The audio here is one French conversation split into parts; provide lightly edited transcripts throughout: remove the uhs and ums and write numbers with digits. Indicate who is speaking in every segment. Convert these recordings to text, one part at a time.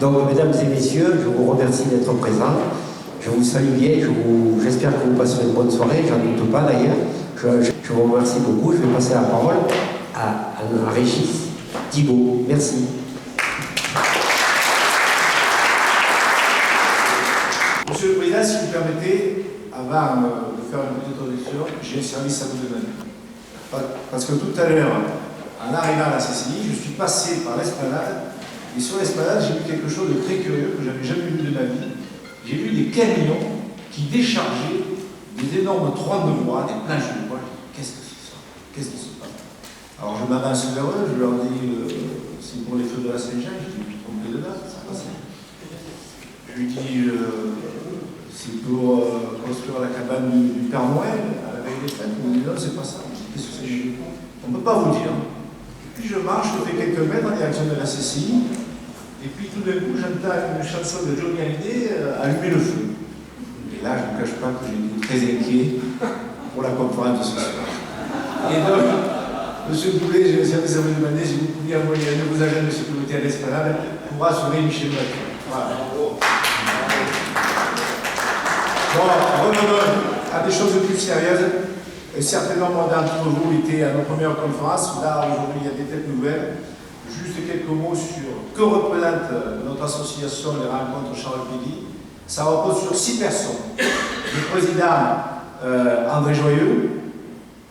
Speaker 1: Donc, mesdames et messieurs, je vous remercie d'être présents. Je vous salue bien, j'espère que vous passerez une bonne soirée, j'en doute pas d'ailleurs. Je vous remercie beaucoup. Je vais passer la parole à Régis Thibault. Merci.
Speaker 2: Monsieur le Président, si vous permettez, avant de faire une petite introduction, j'ai un service à vous demander. Parce que tout à l'heure, en arrivant à la CCI, je suis passé par l'esplanade, et sur l'esplanade, j'ai vu quelque chose de très curieux que je n'avais jamais vu de ma vie. J'ai vu des camions qui déchargeaient des énormes troncs de bois, des planches de bois. Qu'est-ce que c'est ça? Qu'est-ce que c'est ça? Alors je m'avance vers eux, je leur dis c'est pour les feux de la Saint-Jean, je dis trompé de date, ça passe. Je lui dis c'est pour construire la cabane du Père Noël à la veille des fêtes. Il me dit non, c'est pas ça. Je dis qu'est-ce que c'est? On ne peut pas vous dire. Puis je marche, je fais quelques mètres en direction de la CCI, et puis tout d'un coup j'entends une chanson de Johnny Hallyday, Allumer le feu. Et là, je ne vous cache pas que j'étais très inquiet pour la conférence de ce soir. Et donc, monsieur Boulet, j'ai un service à vous demander si vous pouviez envoyer un de vos agents de sécurité à l'esplanade pour assurer Michel Mathieu. Voilà. Bon, revenons à des choses plus sérieuses. Un certain nombre d'entre vous étaient à nos premières conférences. Là, aujourd'hui, il y a des têtes nouvelles. Juste quelques mots sur que représente notre association, les rencontres Charles Péguy. Ça repose sur 6 personnes. Le président André Joyeux.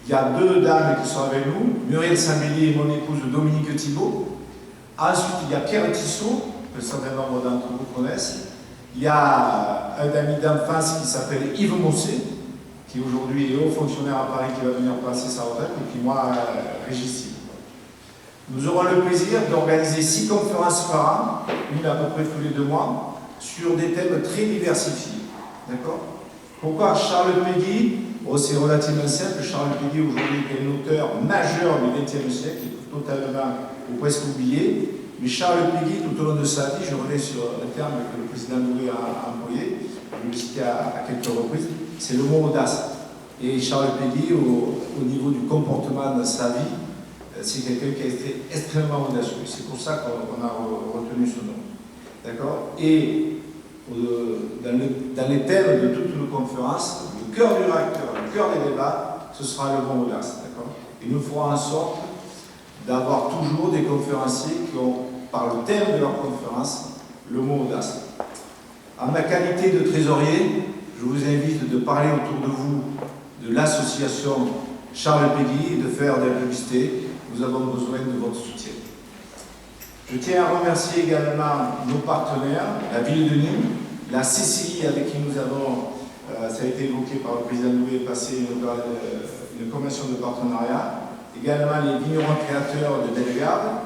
Speaker 2: Il y a 2 dames qui sont avec nous, Muriel Saint-Bélier et mon épouse Dominique Thibault. Ensuite, il y a Pierre Tissot, que un certain nombre d'entre vous connaissent. Il y a un ami d'enfance qui s'appelle Yves Mossé, qui aujourd'hui est haut fonctionnaire à Paris, qui va venir passer sa retraite, et puis moi, Régis Thibault. Nous aurons le plaisir d'organiser 6 conférences par an, une à peu près tous les 2 mois, sur des thèmes très diversifiés. D'accord? Pourquoi Charles Péguy? Oh, c'est relativement simple. Charles Péguy aujourd'hui est un auteur majeur du XXe siècle, qui est totalement ou presque oublié. Mais Charles Péguy, tout au long de sa vie, je reviens sur un terme que le président Doué a employé, je l'ai cité à quelques reprises, c'est le mot audace. Et Charles Péguy, au niveau du comportement de sa vie, c'est quelqu'un qui a été extrêmement audacieux. C'est pour ça qu'on a retenu ce nom. D'accord? Et dans les thèmes de toutes nos conférences, le cœur du réacteur, le cœur des débats, ce sera le mot audace. D'accord? Et nous ferons en sorte d'avoir toujours des conférenciers qui ont, par le thème de leur conférence, le mot audace. En ma qualité de trésorier, je vous invite de parler autour de vous de l'association Charles Péguy et de faire de la publicité. Nous avons besoin de votre soutien. Je tiens à remercier également nos partenaires, la ville de Nîmes, la CCI avec qui nous avons, ça a été évoqué par le président Louis, passé une convention de partenariat, également les vignerons créateurs de Bellegarde,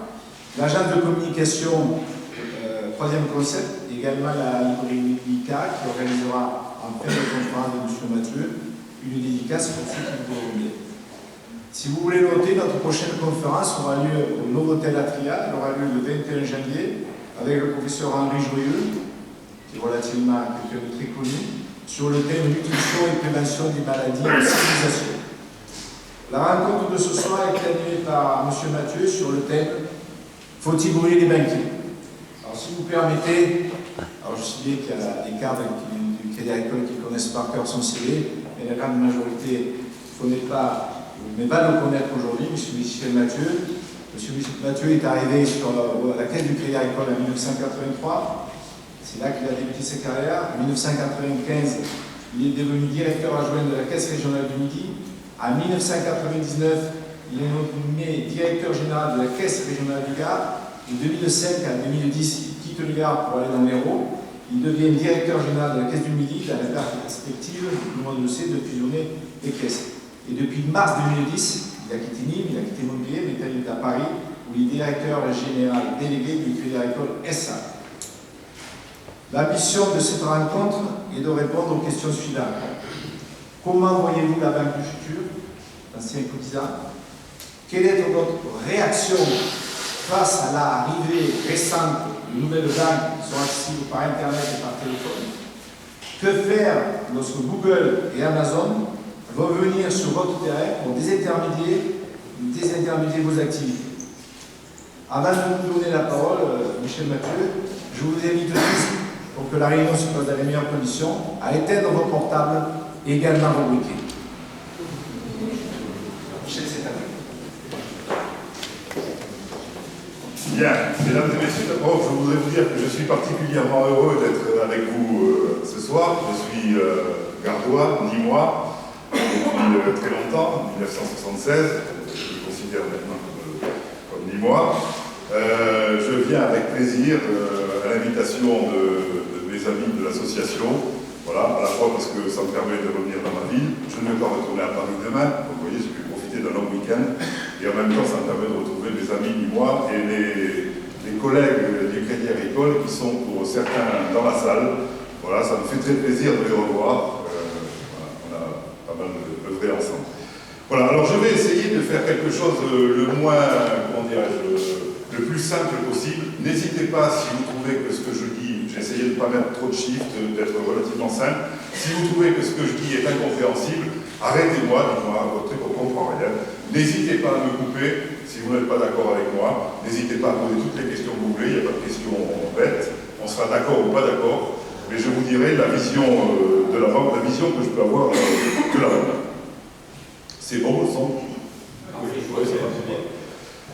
Speaker 2: l'agence de communication, 3e concept, également la librairie Lika qui organisera en fin de conférence de M. Mathieu une dédicace pour ceux qui vous bien. Si vous voulez noter, notre prochaine conférence aura lieu au Novotel Atria, elle aura lieu le 21 janvier avec le professeur Henri Joyeux, qui est relativement quelqu'un de très connu, sur le thème nutrition et prévention des maladies et civilisation. La rencontre de ce soir est animée par M. Mathieu sur le thème « Faut-il brûler les banquiers ?» Alors si vous permettez, alors je sais bien qu'il y a des cadres du Crédit Agricole qui connaissent par cœur son CV, mais la grande majorité ne connaît pas, mais va le connaître aujourd'hui, M. Michel Mathieu. M. Michel Mathieu est arrivé sur la caisse du Crédit Agricole en 1983. C'est là qu'il a débuté sa carrière. En 1995, il est devenu directeur adjoint de la Caisse régionale du Midi. En 1999, il est nommé directeur général de la Caisse régionale du Gard. De 2005 à 2010, il quitte le Gard pour aller dans l'Hérault. Il devient directeur général de la Caisse du Midi dans la perspective, tout le monde le sait, de fusionner les caisses. Et depuis mars 2010, il a quitté Nîmes, il a quitté Montpellier, mais il est à Paris, où il est directeur général délégué du Crédit Agricole SA. L'ambition de cette rencontre est de répondre aux questions suivantes. Comment voyez-vous la banque du futur, ancien cotisant? Quelle est votre réaction face à l'arrivée récente de nouvelles banques qui sont accessibles par Internet et par téléphone? Que faire lorsque Google et Amazon vont venir sur votre terrain pour désintermédier vos activités? Avant de vous donner la parole, Michel Mathieu, Je vous invite tous, pour que la réunion se passe dans les meilleures conditions, à éteindre vos portables et également vos briquets.
Speaker 3: Bien, mesdames et messieurs, d'abord je voudrais vous dire que je suis particulièrement heureux d'être avec vous ce soir. Je suis gardois, nîmois, depuis très longtemps, 1976, je me considère maintenant comme nîmois. Je viens avec plaisir à l'invitation de mes amis de l'association, voilà, à la fois parce que ça me permet de revenir dans ma ville. Je ne vais pas retourner à Paris demain, donc vous voyez, j'ai pu profiter d'un long week-end, et en même temps ça me permet de retrouver mes amis nîmois et les collègues du Crédit Agricole qui sont pour certains dans la salle. Voilà, ça me fait très plaisir de les revoir. Voilà, on a pas mal œuvré ensemble. Voilà, alors je vais essayer de faire quelque chose le moins, comment dirais-je, le plus simple possible. N'hésitez pas, si vous trouvez que ce que je dis, j'ai essayé de ne pas mettre trop de chiffres, d'être relativement simple. Si vous trouvez que ce que je dis est incompréhensible, arrêtez-moi, dites-moi votre truc, on ne comprend rien. N'hésitez pas à me couper si vous n'êtes pas d'accord avec moi. N'hésitez pas à poser toutes les questions que vous voulez, il n'y a pas de questions bêtes. On sera d'accord ou pas d'accord, mais je vous dirai la vision de la banque, la vision que je peux avoir de la banque. C'est bon le son? Oui, ça va.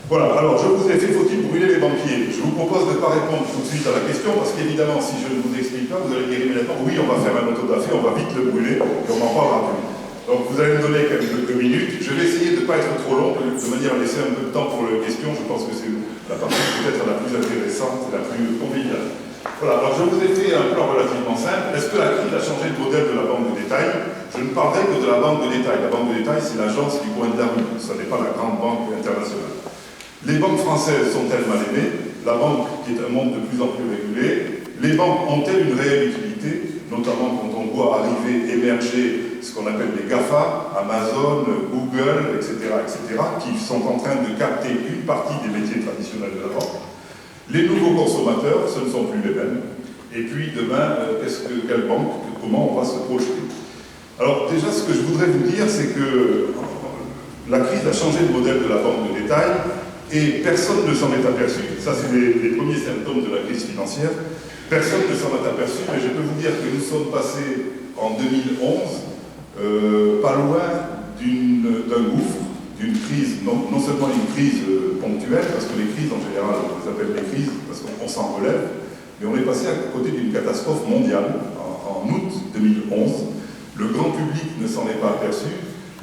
Speaker 3: Voilà, alors je vous ai fait, faut-il brûler les banquiers? Je vous propose de ne pas répondre tout de suite à la question, parce qu'évidemment, si je ne vous explique pas, vous allez dire immédiatement, oui, on va faire un autodafé, on va vite le brûler, et on n'en parlera plus. Donc vous allez me donner quelques minutes. Je vais essayer de ne pas être trop long, de manière à laisser un peu de temps pour les questions. Je pense que c'est la partie peut-être la plus intéressante et la plus conviviale. Voilà, alors je vous ai fait un plan relativement simple. Est-ce que la crise a changé le modèle de la banque de détail? Je ne parlerai que de la banque de détail. La banque de détail, c'est l'agence du coin de la rue. Ce n'est pas la grande banque internationale. Les banques françaises sont-elles mal aimées? La banque, qui est un monde de plus en plus régulé, les banques ont-elles une réelle utilité? Notamment quand on voit arriver, émerger ce qu'on appelle les GAFA, Amazon, Google, etc., qui sont en train de capter une partie des métiers traditionnels de la banque. Les nouveaux consommateurs, ce ne sont plus les mêmes. Et puis demain, quelle banque, comment on va se projeter? Alors déjà, ce que je voudrais vous dire, c'est que la crise a changé le modèle de la banque de détail et personne ne s'en est aperçu. Ça, c'est les premiers symptômes de la crise financière. Personne ne s'en est aperçu, mais je peux vous dire que nous sommes passés en 2011 pas loin d'un gouffre, d'une crise, non seulement une crise ponctuelle, parce que les crises en général, on les appelle les crises parce qu'on s'en relève, mais on est passé à côté d'une catastrophe mondiale en août 2011. Le grand public ne s'en est pas aperçu.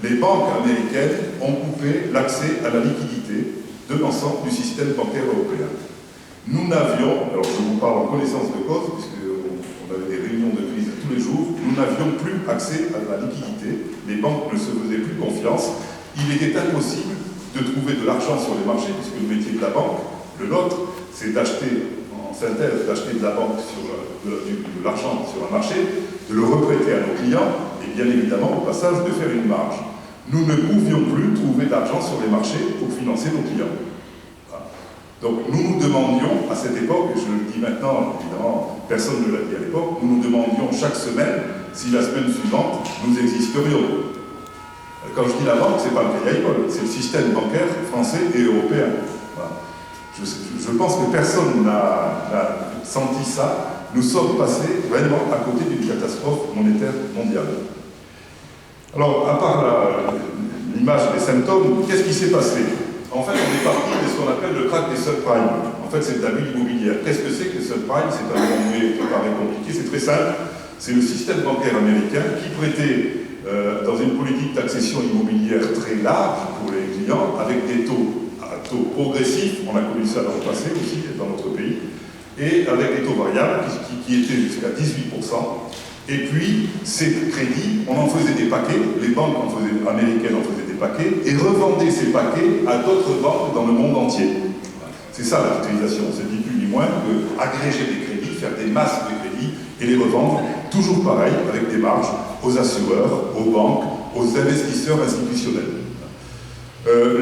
Speaker 3: Les banques américaines ont coupé l'accès à la liquidité de l'ensemble du système bancaire européen. Nous n'avions, alors je vous parle en connaissance de cause, puisqu'on avait des réunions de crise tous les jours, nous n'avions plus accès à la liquidité, les banques ne se faisaient plus confiance, il était impossible de trouver de l'argent sur les marchés, puisque le métier de la banque, le nôtre, c'est d'acheter, en synthèse, d'acheter de la banque de l'argent sur un marché, de le reprêter à nos clients, et bien évidemment, au passage, de faire une marge. Nous ne pouvions plus trouver d'argent sur les marchés pour financer nos clients. Voilà. Donc nous nous demandions, à cette époque, et je le dis maintenant, évidemment, personne ne l'a dit à l'époque, nous nous demandions chaque semaine si la semaine suivante, nous existerions. Quand je dis la banque, ce n'est pas le Crédit Agricole, c'est le système bancaire français et européen. Voilà. Je pense que personne n'a senti ça. Nous sommes passés vraiment à côté d'une catastrophe monétaire mondiale. Alors, à part l'image des symptômes, qu'est-ce qui s'est passé? En fait, on est parti de ce qu'on appelle le crack des subprimes. En fait, c'est de la bulle immobilière. Qu'est-ce que c'est que les subprimes? C'est un mot qui paraît compliqué, c'est très simple. C'est le système bancaire américain qui prêtait dans une politique d'accession immobilière très large pour les clients, avec des taux à taux progressifs, on a connu ça dans le passé aussi, dans notre pays, et avec des taux variables qui étaient jusqu'à 18%. Et puis, ces crédits, on en faisait des paquets, les banques américaines en faisaient des paquets, et revendaient ces paquets à d'autres banques dans le monde entier. C'est ça la titrisation, c'est ni plus ni moins que agréger des crédits, faire des masses de crédits, et les revendre, toujours pareil, avec des marges, aux assureurs, aux banques, aux investisseurs institutionnels.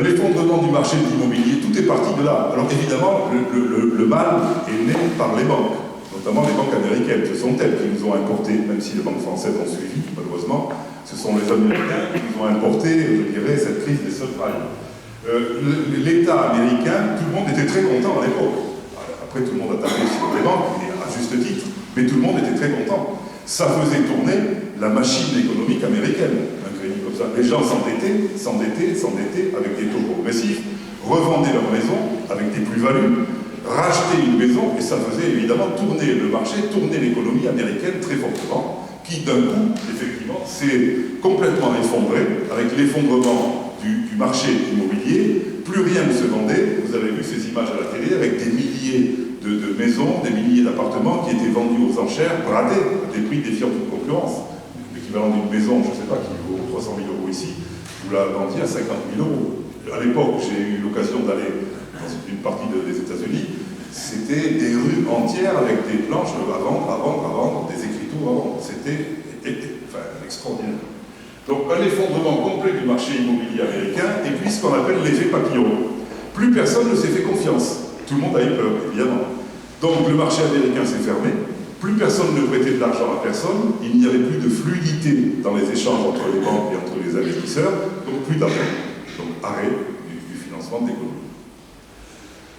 Speaker 3: L'effondrement du marché de l'immobilier, tout est parti de là. Alors évidemment, le mal est né par les banques, notamment les banques américaines. Ce sont elles qui nous ont importé, même si les banques françaises ont suivi, malheureusement, ce sont les Américains qui nous ont importé, je dirais, cette crise des subprimes. L'État américain, tout le monde était très content à l'époque. Après, tout le monde a tapé sur les banques, mais juste titre, mais tout le monde était très content. Ça faisait tourner la machine économique américaine, un crédit comme ça. Les gens s'endettaient avec des taux progressifs, revendaient leur maison avec des plus-values, rachetaient une maison, et ça faisait évidemment tourner le marché, tourner l'économie américaine très fortement, qui d'un coup, effectivement, s'est complètement effondré, avec l'effondrement du marché immobilier. Plus rien ne se vendait. Vous avez vu ces images à la télé avec des milliers de maisons, des milliers d'appartements qui étaient vendus aux enchères, bradés, à des prix défiant toute concurrence. L'équivalent d'une maison, je ne sais pas, qui vaut 300 000 euros ici, vous la vendiez à 50 000 euros. À l'époque, j'ai eu l'occasion d'aller dans une partie des États-Unis, c'était des rues entières avec des planches à vendre, des écritures à vendre. C'était extraordinaire. Donc un effondrement complet du marché immobilier américain, et puis ce qu'on appelle l'effet papillon. Plus personne ne s'est fait confiance. Tout le monde a eu peur, évidemment. Donc le marché américain s'est fermé, plus personne ne prêtait de l'argent à personne, il n'y avait plus de fluidité dans les échanges entre les banques et entre les investisseurs, donc plus d'argent. Donc arrêt du financement de l'économie.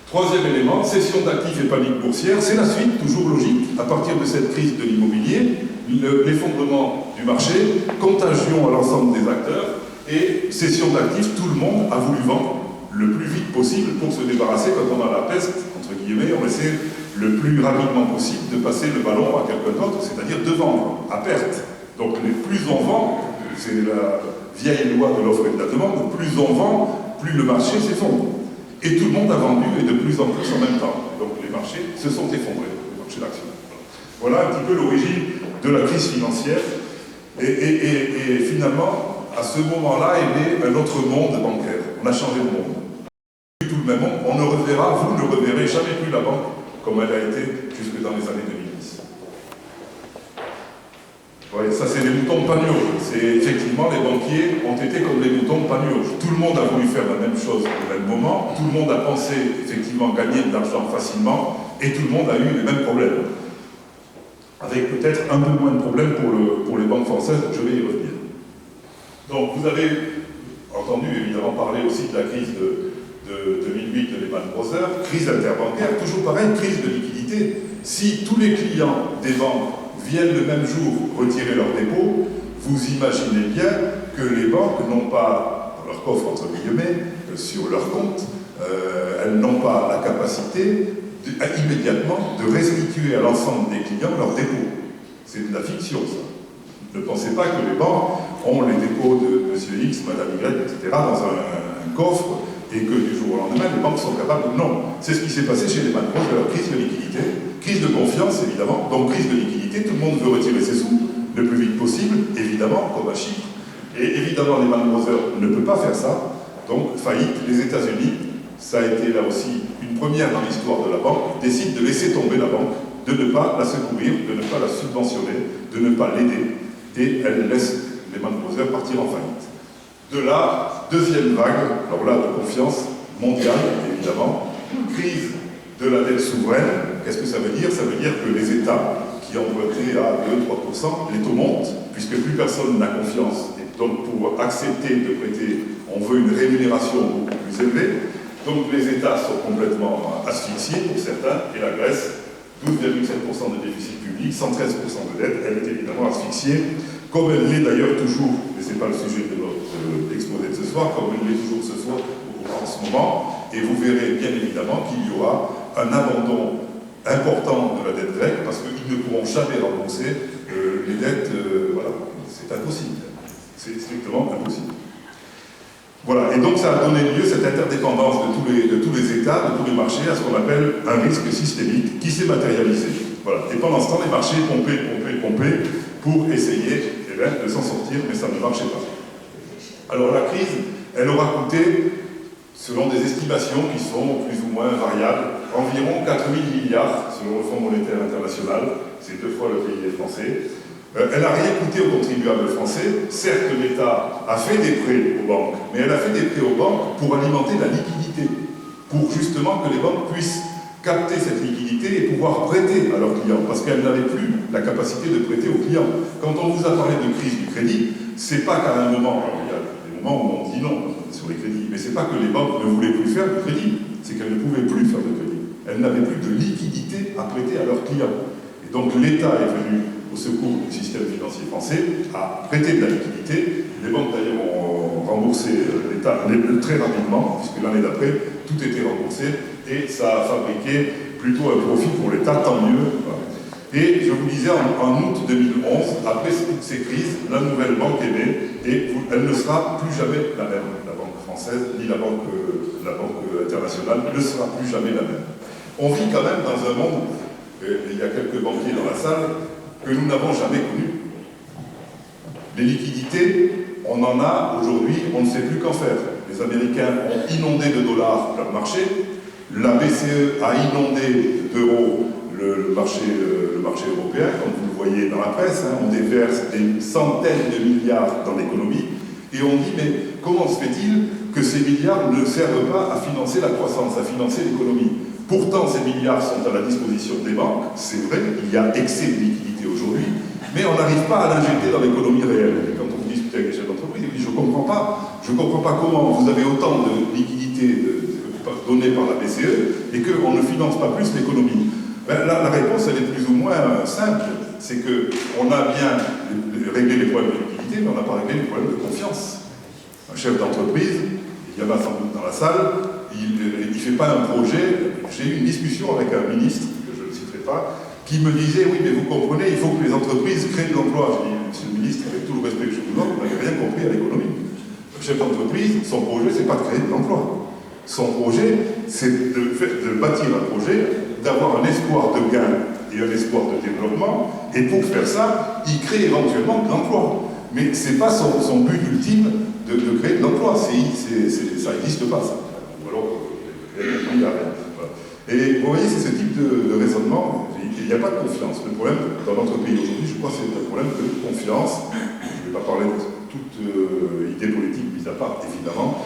Speaker 3: Troisième élément, cession d'actifs et panique boursière, c'est la suite, toujours logique, à partir de cette crise de l'immobilier, l'effondrement du marché, contagion à l'ensemble des acteurs, et cession d'actifs, tout le monde a voulu vendre le plus vite possible pour se débarrasser, quand on a la peste, entre guillemets, on essaie le plus rapidement possible de passer le ballon à quelqu'un d'autre, c'est-à-dire de vendre, à perte. Donc plus on vend, c'est la vieille loi de l'offre et de la demande, plus on vend, plus le marché s'effondre. Et tout le monde a vendu, et de plus en plus en même temps. Donc les marchés se sont effondrés, le marché d'action. Voilà un petit peu l'origine de la crise financière. Et finalement, à ce moment-là, est né un autre monde bancaire. On a changé de monde. Tout le même monde, on ne reverra, vous ne reverrez jamais plus la banque comme elle a été jusque dans les années 2010. Ouais, ça c'est les moutons pagnots. C'est effectivement, les banquiers ont été comme les moutons pagnots. Tout le monde a voulu faire la même chose au même moment, tout le monde a pensé effectivement gagner de l'argent facilement, et tout le monde a eu les mêmes problèmes. Avec peut-être un peu moins de problèmes pour les banques françaises, je vais y revenir. Donc vous avez entendu évidemment parler aussi de la crise de 2008 de Lehman Brothers, crise interbancaire, toujours pareil, crise de liquidité. Si tous les clients des banques viennent le même jour retirer leurs dépôts, vous imaginez bien que les banques n'ont pas, dans leur coffre entre guillemets, sur leur compte, elles n'ont pas la capacité immédiatement de restituer à l'ensemble des clients leurs dépôts. C'est de la fiction, ça. Ne pensez pas que les banques ont les dépôts de Monsieur X, Madame Y, etc. dans un coffre, et que du jour au lendemain, les banques sont capables. Non, c'est ce qui s'est passé chez les Lehman Brothers, crise de liquidité, crise de confiance, évidemment, donc crise de liquidité, tout le monde veut retirer ses sous le plus vite possible, évidemment, comme à Chypre. Et évidemment, les Lehman Brothers ne peuvent pas faire ça, donc faillite. Les États-Unis, ça a été là aussi une première dans l'histoire de la banque, décident de laisser tomber la banque, de ne pas la secourir, de ne pas la subventionner, de ne pas l'aider, et elle laisse les Lehman Brothers partir en faillite. De là, deuxième vague, alors là, de confiance mondiale, évidemment, crise de la dette souveraine. Qu'est-ce que ça veut dire? Ça veut dire que les États qui empruntaient à 2-3%, les taux montent, puisque plus personne n'a confiance. Et donc, pour accepter de prêter, on veut une rémunération beaucoup plus élevée. Donc, les États sont complètement asphyxiés, pour certains, et la Grèce, 12,7% de déficit public, 113% de dette, elle est évidemment asphyxiée, comme elle l'est d'ailleurs toujours, mais ce n'est pas le sujet de notre exposé de ce soir, comme elle l'est toujours ce soir en ce moment, et vous verrez bien évidemment qu'il y aura un abandon important de la dette grecque, parce qu'ils ne pourront jamais rembourser les dettes, voilà, c'est impossible, c'est strictement impossible. Voilà, et donc ça a donné lieu, cette interdépendance de tous les États, de tous les marchés, à ce qu'on appelle un risque systémique qui s'est matérialisé. Voilà. Et pendant ce temps, les marchés pompaient pour essayer de s'en sortir, mais ça ne marchait pas. Alors la crise, elle aura coûté, selon des estimations qui sont plus ou moins variables, environ 4 000 milliards, selon le Fonds monétaire international, c'est 2 fois le PIB français. Elle n'a rien coûté aux contribuables français. Certes, l'État a fait des prêts aux banques, mais elle a fait des prêts aux banques pour alimenter la liquidité, pour justement que les banques puissent capter cette liquidité et pouvoir prêter à leurs clients, parce qu'elles n'avaient plus la capacité de prêter aux clients. Quand on vous a parlé de crise du crédit, c'est pas qu'à un moment, alors il y a des moments où on dit non sur les crédits, mais c'est pas que les banques ne voulaient plus faire de crédit, c'est qu'elles ne pouvaient plus faire de crédit. Elles n'avaient plus de liquidité à prêter à leurs clients. Donc l'État est venu au secours du système financier français, a prêté de la liquidité. Les banques d'ailleurs ont remboursé l'État très rapidement, puisque l'année d'après, tout était remboursé, et ça a fabriqué plutôt un profit pour l'État, tant mieux. Voilà. Et je vous disais, en août 2011, après toutes ces crises, la nouvelle banque est née, et elle ne sera plus jamais la même. La banque française, ni la banque internationale ne sera plus jamais la même. On vit quand même dans un monde, il y a quelques banquiers dans la salle, que nous n'avons jamais connu. Les liquidités, on en a aujourd'hui, on ne sait plus qu'en faire. Les Américains ont inondé de dollars leur marché, la BCE a inondé d'euros le marché européen, comme vous le voyez dans la presse, hein, on déverse des centaines de milliards dans l'économie, et on dit, mais comment se fait-il que ces milliards ne servent pas à financer la croissance, à financer l'économie? Pourtant, ces milliards sont à la disposition des banques, c'est vrai, il y a excès de liquidité aujourd'hui, mais on n'arrive pas à l'injecter dans l'économie réelle. Et quand on discute avec les chefs d'entreprise, ils disent, je ne comprends pas comment vous avez autant de liquidités données par la BCE et qu'on ne finance pas plus l'économie. Ben, la réponse, elle est plus ou moins simple, c'est qu'on a bien réglé les problèmes de liquidité, mais on n'a pas réglé les problèmes de confiance. Un chef d'entreprise, il y en a sans doute dans la salle, il ne fait pas un projet. J'ai eu une discussion avec un ministre, que je ne citerai pas, qui me disait, oui, mais vous comprenez, il faut que les entreprises créent de l'emploi. Je dis, monsieur le ministre, avec tout le respect que je vous donne, vous n'avez rien compris à l'économie. Le chef d'entreprise, son projet, c'est pas de créer de l'emploi. Son projet, c'est de bâtir un projet, d'avoir un espoir de gain et un espoir de développement, et pour faire ça, il crée éventuellement de l'emploi. Mais ce n'est pas son but ultime de créer de l'emploi, ça n'existe pas, ça. Ou alors, il n'y a rien. Voilà. Et vous voyez, c'est ce type de raisonnement, il n'y a pas de confiance. Le problème dans notre pays aujourd'hui, je crois que c'est un problème de confiance. Je ne vais pas parler de toute idée politique mise à part, évidemment.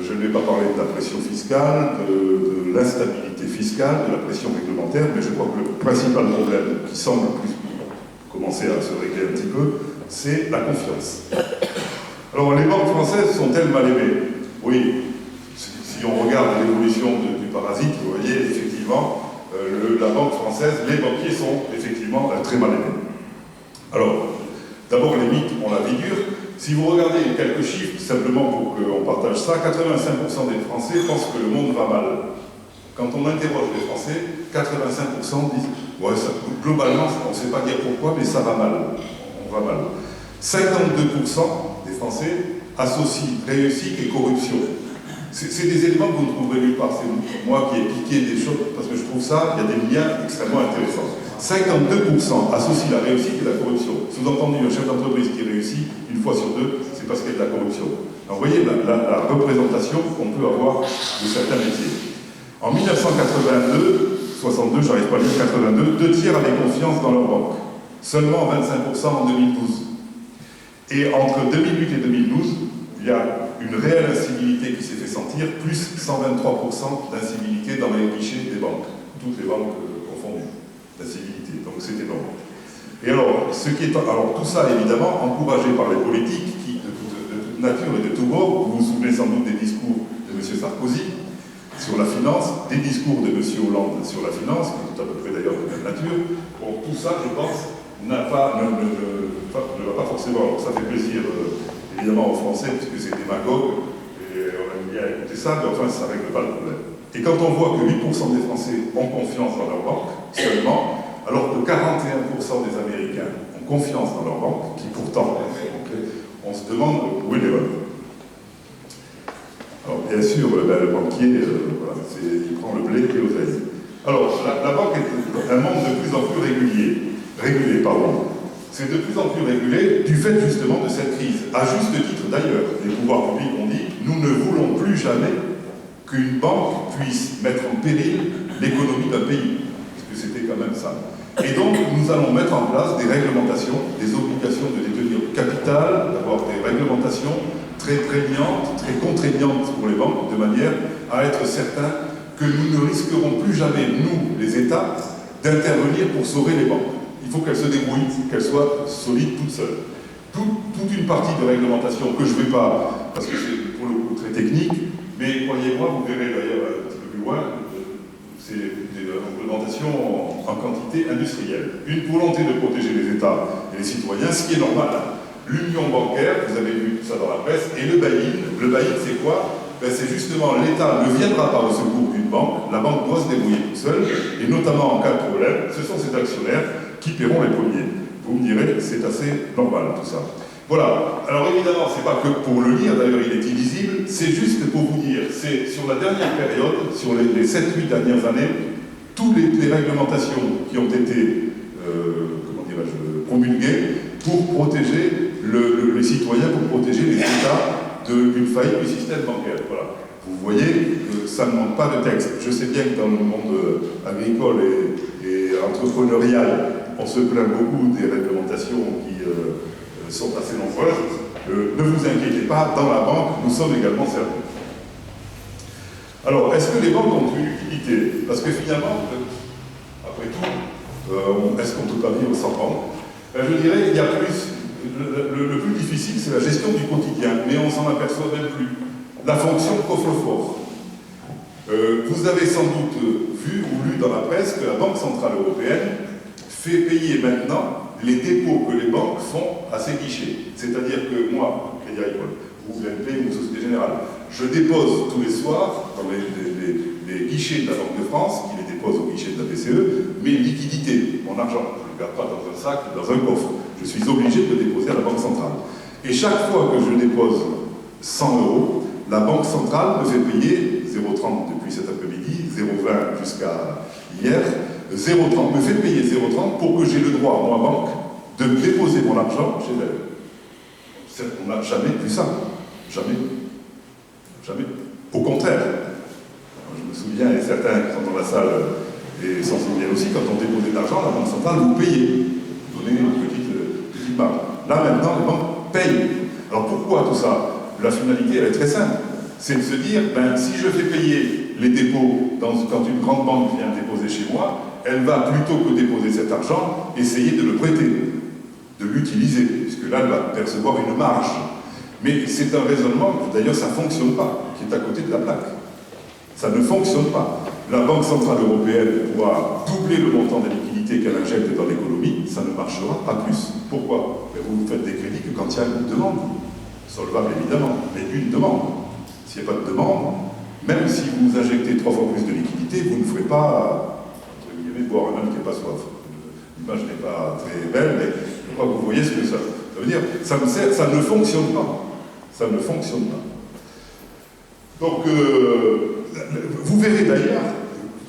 Speaker 3: Je ne vais pas parler de la pression fiscale, de l'instabilité fiscale, de la pression réglementaire, mais je crois que le principal problème qui semble plus commencer à se régler un petit peu, c'est la confiance. Alors, les banques françaises sont-elles mal aimées? Oui. Si on regarde l'évolution du parasite, vous voyez, effectivement, la banque française, les banquiers sont effectivement très mal aimés. Alors, d'abord, les mythes ont la vie dure. Si vous regardez quelques chiffres, simplement pour qu'on partage ça, 85% des Français pensent que le monde va mal. Quand on interroge les Français, 85% disent « ouais, globalement, on ne sait pas dire pourquoi, mais ça va mal. On va mal. » 52% des Français associent réussite et corruption. C'est des éléments que vous ne trouverez nulle part. C'est moi qui ai piqué des choses, parce que je trouve ça, il y a des liens extrêmement intéressants. 52% associent la réussite et la corruption. Sous-entendu, un chef d'entreprise qui réussit, une fois sur deux, c'est parce qu'il y a de la corruption. Alors vous voyez la représentation qu'on peut avoir de certains métiers. En 1982, 62, j'arrive pas à lire, 82, 2 tiers avaient confiance dans leur banque. Seulement 25% en 2012. Et entre 2008 et 2012, il y a une réelle incivilité qui s'est fait sentir, plus 123% d'incivilité dans les guichets des banques, toutes les banques confondues, d'incivilité, donc c'est énorme. Et alors, tout ça évidemment encouragé par les politiques qui, de toute nature et de tout bord, vous vous souvenez sans doute des discours de M. Sarkozy sur la finance, des discours de M. Hollande sur la finance, qui sont à peu près d'ailleurs de même nature. Bon, tout ça, je pense, ne va pas forcément, alors ça fait plaisir évidemment aux Français, puisque c'est démagogue, et on aime bien écouter ça, mais enfin ça ne règle pas le problème. Et quand on voit que 8% des Français ont confiance dans leur banque, seulement, alors que 41% des Américains ont confiance dans leur banque, qui pourtant, on se demande où est l'erreur. Alors bien sûr, le banquier, il prend le blé et l'oseille. Alors, la banque est un monde de plus en plus régulé. C'est de plus en plus régulé du fait justement de cette crise. À juste titre d'ailleurs, les pouvoirs publics ont dit « nous ne voulons plus jamais qu'une banque puisse mettre en péril l'économie d'un pays ». Parce que c'était quand même ça. Et donc, nous allons mettre en place des réglementations, des obligations de détenir du capital, d'avoir des réglementations très prégnantes, très contraignantes pour les banques, de manière à être certains que nous ne risquerons plus jamais, nous, les États, d'intervenir pour sauver les banques. Il faut qu'elles se débrouillent, qu'elles soient solides toutes seules. Toute une partie de réglementation que je ne vais pas, parce que c'est pour le coup très technique, mais croyez-moi, vous verrez d'ailleurs un petit peu plus loin, c'est des réglementations en quantité industrielle. Une volonté de protéger les États et les citoyens, ce qui est normal. L'union bancaire, vous avez vu tout ça dans la presse, et le bail-in. Le bail-in, c'est quoi? Ben, c'est justement l'État ne viendra pas au secours d'une banque, la banque doit se débrouiller toute seule, et notamment en cas de problème, ce sont ces actionnaires qui paieront les premiers. Vous me direz, c'est assez normal tout ça. Voilà, alors évidemment, c'est pas que pour le lire, d'ailleurs il est illisible, c'est juste pour vous dire, c'est sur la dernière période, sur les 7-8 dernières années, toutes les réglementations qui ont été, comment dirais-je, promulguées pour protéger les citoyens, pour protéger les États d'une faillite du système bancaire. Voilà. Vous voyez que ça ne manque pas de texte. Je sais bien que dans le monde agricole et entrepreneurial, on se plaint beaucoup des réglementations qui sont assez nombreuses. Ne vous inquiétez pas, dans la banque, nous sommes également servis. Alors, est-ce que les banques ont une utilité? Parce que finalement, après tout, est-ce qu'on ne peut pas vivre sans banque? Je dirais qu'il y a plus. Le plus difficile, c'est la gestion du quotidien, mais on s'en aperçoit même plus. La fonction coffre-fort. Vous avez sans doute vu ou lu dans la presse que la Banque Centrale Européenne fait payer maintenant les dépôts que les banques font à ses guichets. C'est-à-dire que moi, Crédit Agricole, ou BNP ou Société Générale, je dépose tous les soirs dans les guichets de la Banque de France, qui les dépose au guichet de la BCE, mes liquidités, mon argent. Je ne le garde pas dans un sac, dans un coffre. Je suis obligé de le déposer à la Banque Centrale. Et chaque fois que je dépose 100 €, la Banque Centrale me fait payer 0,30 depuis cet après-midi, 0,20 jusqu'à hier, 0,30, me fait payer 0,30 pour que j'ai le droit, moi, banque, de déposer mon argent chez elle. On n'a jamais vu ça. Jamais. Jamais. Au contraire. Je me souviens, et certains qui sont dans la salle et s'en souviennent aussi, quand on déposait de l'argent, la Banque Centrale vous payait. Vous donnez une petite marge. Là, maintenant, les banques payent. Alors pourquoi tout ça? La finalité, elle est très simple. C'est de se dire, ben, si je fais payer les dépôts quand une grande banque vient déposer chez moi, elle va, plutôt que déposer cet argent, essayer de le prêter, de l'utiliser, puisque là, elle va percevoir une marge. Mais c'est un raisonnement, d'ailleurs, ça ne fonctionne pas, qui est à côté de la plaque. Ça ne fonctionne pas. La Banque Centrale Européenne pourra doubler le montant des liquidités qu'elle injecte dans l'économie, ça ne marchera pas plus. Pourquoi? Vous faites des crédits que quand il y a une demande, solvable évidemment, mais une demande. S'il n'y a pas de demande, même si vous injectez 3 fois plus de liquidités, vous ne ferez pas, entre guillemets, boire un homme qui n'est pas soif. L'image n'est pas très belle, mais je crois que vous voyez ce que ça veut dire. Ça ne fonctionne pas. Ça ne fonctionne pas. Donc, vous verrez d'ailleurs,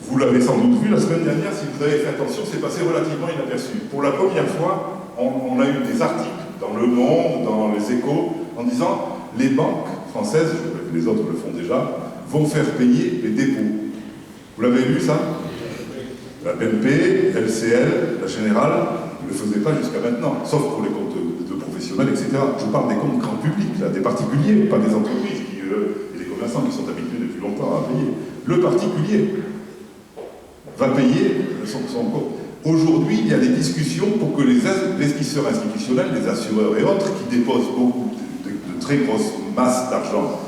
Speaker 3: vous l'avez sans doute vu la semaine dernière, si vous avez fait attention, c'est passé relativement inaperçu. Pour la première fois, on a eu des articles dans Le Monde, dans les Échos, en disant les banques françaises, je crois que les autres le font déjà, vont faire payer les dépôts. Vous l'avez vu ça? La BNP, LCL, la Générale ne le faisaient pas jusqu'à maintenant, sauf pour les comptes de professionnels, etc. Je parle des comptes grand public, là, des particuliers, pas des entreprises et des commerçants qui sont habitués depuis longtemps à payer. Le particulier va payer son compte. Aujourd'hui, il y a des discussions pour que les investisseurs institutionnels, les assureurs et autres, qui déposent beaucoup de très grosses masses d'argent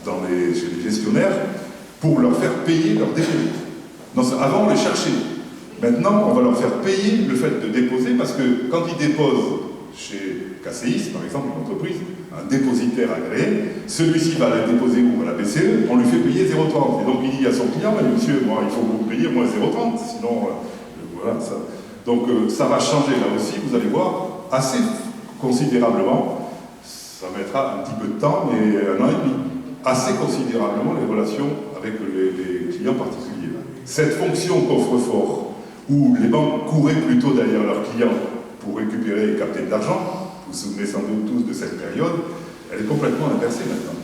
Speaker 3: chez les gestionnaires, pour leur faire payer leurs dépôts. Avant, on les cherchait. Maintenant, on va leur faire payer le fait de déposer, parce que quand ils déposent chez KCIS, par exemple, une entreprise, un dépositaire agréé, celui-ci va la déposer où? À la BCE, on lui fait payer 0,30. Et donc il dit à son client, monsieur, moi, il faut que vous me payiez moins 0,30, sinon, voilà, ça. Donc ça va changer là aussi, vous allez voir, assez considérablement, ça mettra un petit peu de temps, mais 1 an et demi, assez considérablement les relations avec les clients particuliers. Cette fonction coffre-fort, où les banques couraient plutôt derrière leurs clients pour récupérer et capter de l'argent, vous vous souvenez sans doute tous de cette période, elle est complètement inversée maintenant.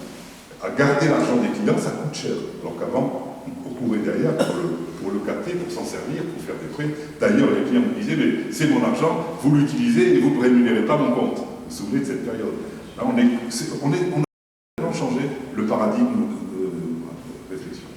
Speaker 3: À garder l'argent des clients, ça coûte cher. Alors qu'avant, on courait derrière pour le capter, pour s'en servir, pour faire des prêts. D'ailleurs, les clients me disaient, mais c'est mon argent, vous l'utilisez et vous ne rémunérez pas mon compte. Vous vous souvenez de cette période? Là, on a vraiment changé le paradigme de réflexion.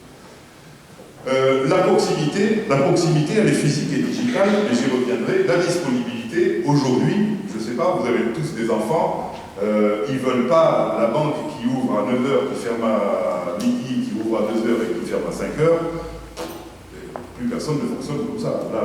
Speaker 3: La proximité, elle est physique et digitale, et j'y reviendrai. La disponibilité, aujourd'hui, je ne sais pas, vous avez tous des enfants, ils ne veulent pas la banque qui ouvre à 9h, qui ferme à midi, qui ouvre à 2h et qui ferme à 5h. Plus plus personne ne fonctionne comme ça. Là,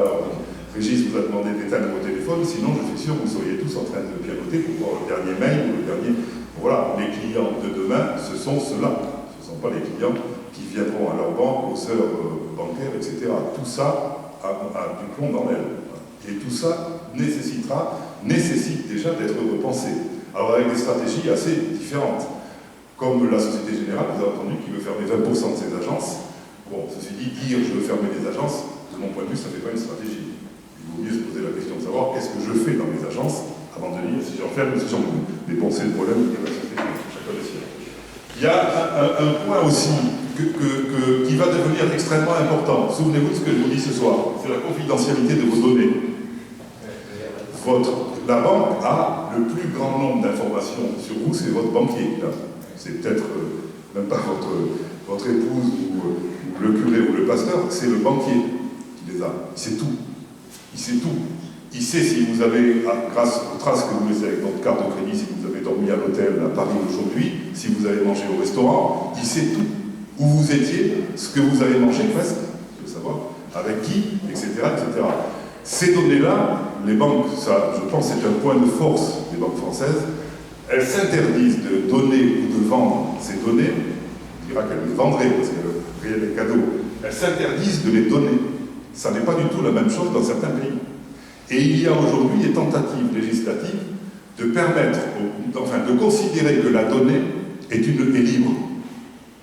Speaker 3: Régis vous a demandé d'éteindre vos téléphones, sinon je suis sûr que vous seriez tous en train de pianoter pour voir le dernier mail ou le dernier... Voilà, les clients de demain, ce sont ceux-là. Ce ne sont pas les clients qui viendront à leur banque, aux heures bancaires, etc. Tout ça a du plomb dans l'aile. Et tout ça nécessite déjà d'être repensé. Alors avec des stratégies assez différentes. Comme la Société Générale, vous avez entendu, qui veut fermer 20% de ses agences. Bon, ceci dit, dire je veux fermer des agences, de mon point de vue, ça ne fait pas une stratégie. Il vaut mieux se poser la question de savoir qu'est-ce que je fais dans mes agences avant de dire si j'en ferme ou si j'en mets. Mais bon, c'est le problème de la société, chacun le sien. Il y a un point aussi qui va devenir extrêmement important. Souvenez-vous de ce que je vous dis ce soir. C'est la confidentialité de vos données. La banque a le plus grand nombre d'informations sur vous, c'est votre banquier. C'est peut-être même pas votre épouse ou le curé ou le pasteur, c'est le banquier qui les a. Il sait tout. Il sait tout. Il sait si vous avez, grâce aux traces que vous laissez avec votre carte de crédit, si vous avez dormi à l'hôtel à Paris aujourd'hui, si vous avez mangé au restaurant, il sait tout. Où vous étiez, ce que vous avez mangé presque, je veux savoir, avec qui, etc., etc. Ces données-là, les banques, ça, je pense, c'est un point de force des banques françaises, elles s'interdisent de donner ou de vendre ces données, on dira qu'elles les vendraient parce qu'elles créent des cadeaux, elles s'interdisent de les donner. Ça n'est pas du tout la même chose dans certains pays. Et il y a aujourd'hui des tentatives législatives de permettre, de considérer que la donnée est libre.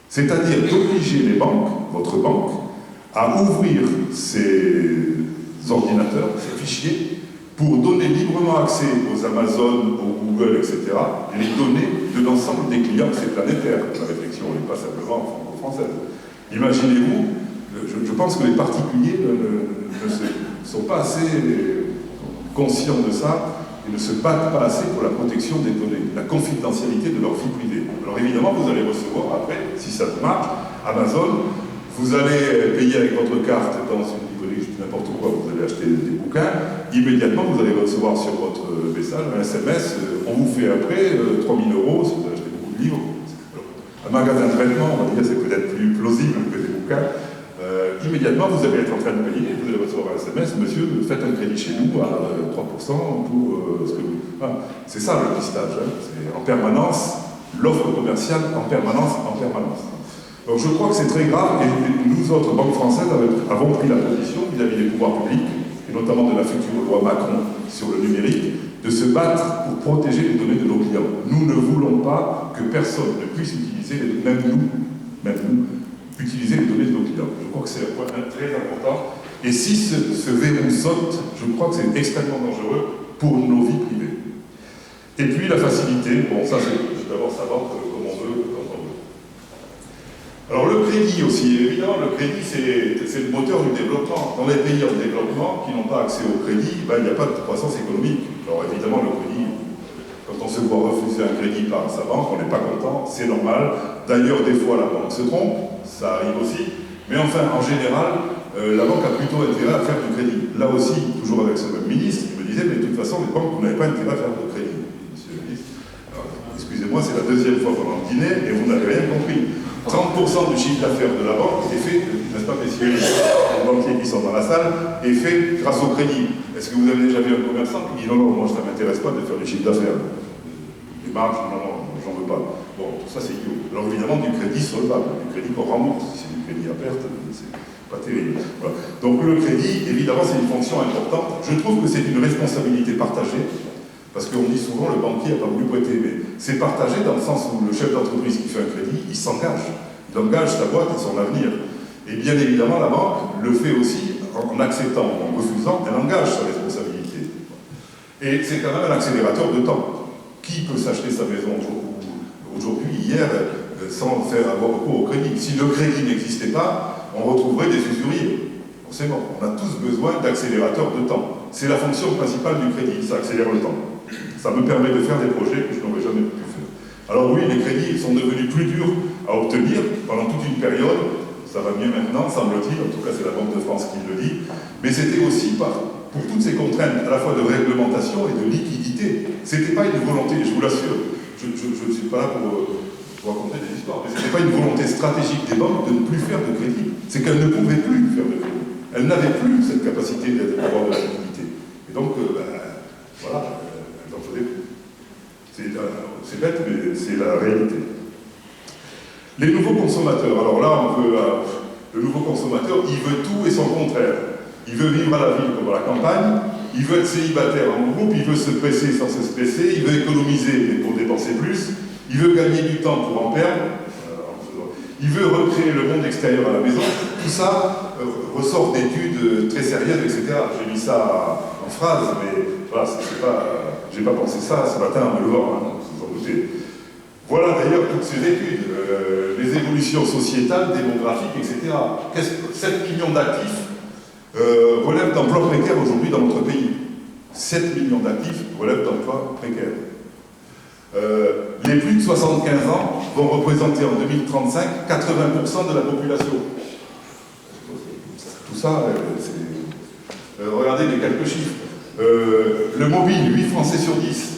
Speaker 3: C'est-à-dire d'obliger les banques, votre banque, à ouvrir ses ordinateurs, ces fichiers, pour donner librement accès aux Amazon, aux Google, etc., les données de l'ensemble des clients. C'est planétaire, la réflexion n'est pas simplement franco-française. Imaginez-vous, je pense que les particuliers ne sont pas assez conscients de ça et ne se battent pas assez pour la protection des données, la confidentialité de leur vie privée. Alors évidemment, vous allez recevoir après, si ça marche, Amazon, vous allez payer avec votre carte dans une librairie, je dis n'importe quoi, vous allez acheter des bouquins, immédiatement vous allez recevoir sur votre message un SMS, on vous fait après 3 000 € si vous avez acheté beaucoup de livres. Un magasin de vêtements, on va dire, c'est peut-être plus plausible que des bouquins. Immédiatement, vous allez être en train de payer, vous allez recevoir un SMS, monsieur, faites un crédit chez nous à 3% pour ce que vous... Enfin, c'est ça le pistage, hein. C'est en permanence, l'offre commerciale en permanence. Donc je crois que c'est très grave, et nous autres, banques françaises, avons pris la position vis-à-vis des pouvoirs publics, et notamment de la future loi Macron sur le numérique, de se battre pour protéger les données de nos clients. Nous ne voulons pas que personne ne puisse utiliser, même nous, utiliser les données de nos clients. Je crois que c'est un point très important. Et si ce verrou saute, je crois que c'est extrêmement dangereux pour nos vies privées. Et puis la facilité, bon ça c'est d'abord savoir comme on veut, quand on veut. Alors le crédit aussi, évidemment le crédit c'est le moteur du développement. Dans les pays en développement qui n'ont pas accès au crédit, il n'y a pas de croissance économique. Alors évidemment le crédit, quand on se voit refuser un crédit par sa banque, on n'est pas content, c'est normal. D'ailleurs des fois la banque se trompe, ça arrive aussi, mais enfin, en général, la banque a plutôt intérêt à faire du crédit. Là aussi, toujours avec ce même ministre, il me disait, mais de toute façon, les banques, vous n'avez pas intérêt à faire de crédit, monsieur le ministre. Excusez-moi, c'est la deuxième fois pendant le dîner, et vous n'avez rien compris. 30% du chiffre d'affaires de la banque est fait, n'est-ce pas, messieurs les banquiers qui sont dans la salle, est fait grâce au crédit. Est-ce que vous avez déjà vu un commerçant qui dit, non, moi, ça ne m'intéresse pas de faire du chiffre d'affaires. Les marges, non, j'en veux pas. Bon, tout ça c'est idiot. Alors évidemment du crédit solvable, du crédit qu'on rembourse. Si c'est du crédit à perte, c'est pas terrible. Voilà. Donc le crédit, évidemment, c'est une fonction importante. Je trouve que c'est une responsabilité partagée, parce qu'on dit souvent le banquier n'a pas voulu prêter, mais c'est partagé dans le sens où le chef d'entreprise qui fait un crédit, il s'engage. Il engage sa boîte et son avenir. Et bien évidemment, la banque le fait aussi en acceptant, en refusant, elle engage sa responsabilité. Et c'est quand même un accélérateur de temps. Qui peut s'acheter sa maison aujourd'hui, hier, sans faire avoir recours au crédit? Si le crédit n'existait pas, on retrouverait des usuriers. Forcément, on a tous besoin d'accélérateurs de temps. C'est la fonction principale du crédit, ça accélère le temps. Ça me permet de faire des projets que je n'aurais jamais pu faire. Alors oui, les crédits sont devenus plus durs à obtenir pendant toute une période. Ça va mieux maintenant, semble-t-il, en tout cas c'est la Banque de France qui le dit. Mais c'était aussi pour toutes ces contraintes, à la fois de réglementation et de liquidité. C'était pas une volonté, je vous l'assure, je ne suis pas là pour raconter des histoires, mais c'était pas une volonté stratégique des banques de ne plus faire de crédit. C'est qu'elles ne pouvaient plus faire de crédit. elle n'avait plus cette capacité d'avoir de la liquidité. Et donc, voilà, elle n'en faisait plus. C'est bête, mais c'est la réalité. Les nouveaux consommateurs, alors là, on veut, le nouveau consommateur, il veut tout et son contraire. Il veut vivre à la ville comme à la campagne, il veut être célibataire en groupe, il veut se presser sans se stresser, il veut économiser mais pour dépenser plus, il veut gagner du temps pour en perdre, il veut recréer le monde extérieur à la maison. Tout ça ressort d'études très sérieuses, etc. J'ai mis ça en phrase, mais voilà, j'ai pas pensé ça ce matin en me levant, hein, vous en doutez. Voilà d'ailleurs toutes ces études, les évolutions sociétales, démographiques, etc. 7 millions d'actifs relèvent d'emplois précaires aujourd'hui dans notre pays. 7 millions d'actifs relèvent d'emplois précaires. Les plus de 75 ans vont représenter en 2035 80% de la population. Tout ça, regardez les quelques chiffres. Le mobile, 8 Français sur 10.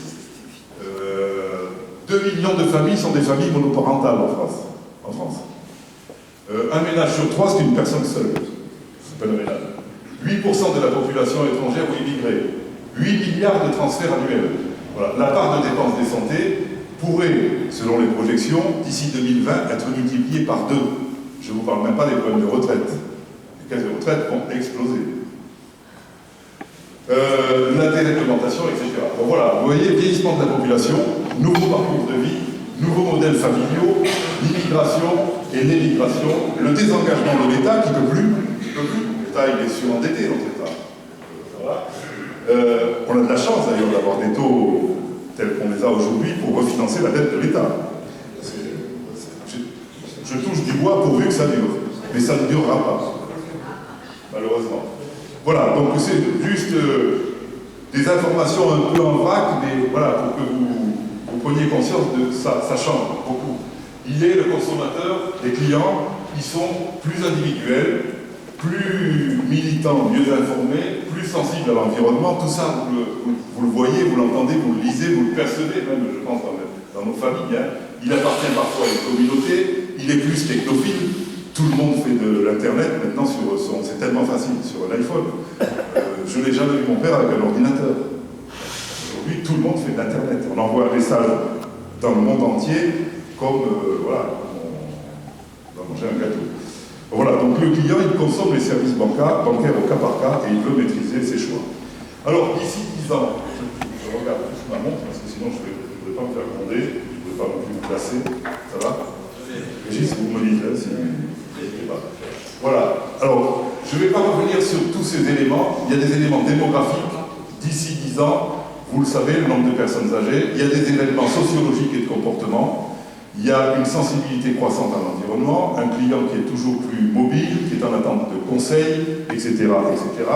Speaker 3: 2 millions de familles sont des familles monoparentales en France. Un ménage sur 3, c'est une personne seule. C'est pas le ménage. 8% de la population étrangère ou immigrée. 8 milliards de transferts annuels. Voilà. La part de dépenses de santé pourrait, selon les projections, d'ici 2020, être multipliée par 2. Je ne vous parle même pas des problèmes de retraite. Les caisses de retraite vont exploser. La déréglementation, etc. Bon, voilà, vous voyez, vieillissement de la population, nouveau parcours de vie, nouveaux modèles familiaux, l'immigration et l'émigration, le désengagement de l'État qui ne peut plus. L'État, il est surendetté, notre État. Voilà. On a de la chance d'ailleurs d'avoir des taux tels qu'on les a aujourd'hui pour refinancer la dette de l'État. Je touche du bois pourvu que ça dure, mais ça ne durera pas, malheureusement. Voilà, donc c'est juste des informations un peu en vrac, mais voilà, pour que vous preniez conscience de ça, ça change beaucoup. Il est le consommateur, les clients, ils sont plus individuels, plus militants, mieux informés, plus sensibles à l'environnement. Tout ça, vous le voyez, vous l'entendez, vous le lisez, vous le percevez, même, je pense, dans nos familles. Hein. Il appartient parfois à une communauté, il est plus technophile. Tout le monde fait de l'Internet maintenant sur son... C'est tellement facile sur un iPhone. Je n'ai jamais vu mon père avec un ordinateur. Aujourd'hui, tout le monde fait de l'Internet. On envoie un message dans le monde entier comme, voilà, on va manger un gâteau. Voilà, donc le client, il consomme les services bancaires au cas par cas et il veut maîtriser ses choix. Alors, d'ici 10 ans, je regarde plus ma montre parce que sinon je ne vais pas me faire gronder, je ne vais pas non plus me placer. Ça va? Régis, vous me dites, hein, si... Voilà, alors je ne vais pas revenir sur tous ces éléments. Il y a des éléments démographiques. D'ici 10 ans, vous le savez, le nombre de personnes âgées. Il y a des événements sociologiques et de comportement. Il y a une sensibilité croissante à l'environnement, un client qui est toujours plus mobile, qui est en attente de conseils, etc., etc.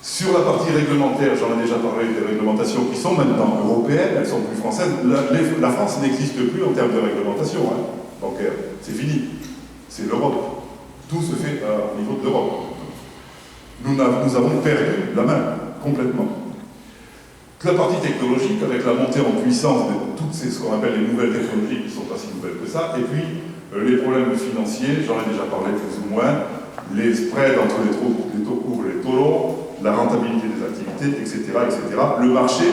Speaker 3: Sur la partie réglementaire, j'en ai déjà parlé des réglementations qui sont maintenant européennes, elles sont plus françaises. La France n'existe plus en termes de réglementation bancaire. C'est fini. C'est l'Europe. Tout se fait au niveau de l'Europe. Nous avons perdu la main, complètement. La partie technologique, avec la montée en puissance de toutes ce qu'on appelle les nouvelles technologies, qui ne sont pas si nouvelles que ça, et puis les problèmes financiers, j'en ai déjà parlé plus ou moins, les spreads entre les taux courts et les taux longs, la rentabilité des activités, etc., etc. Le marché,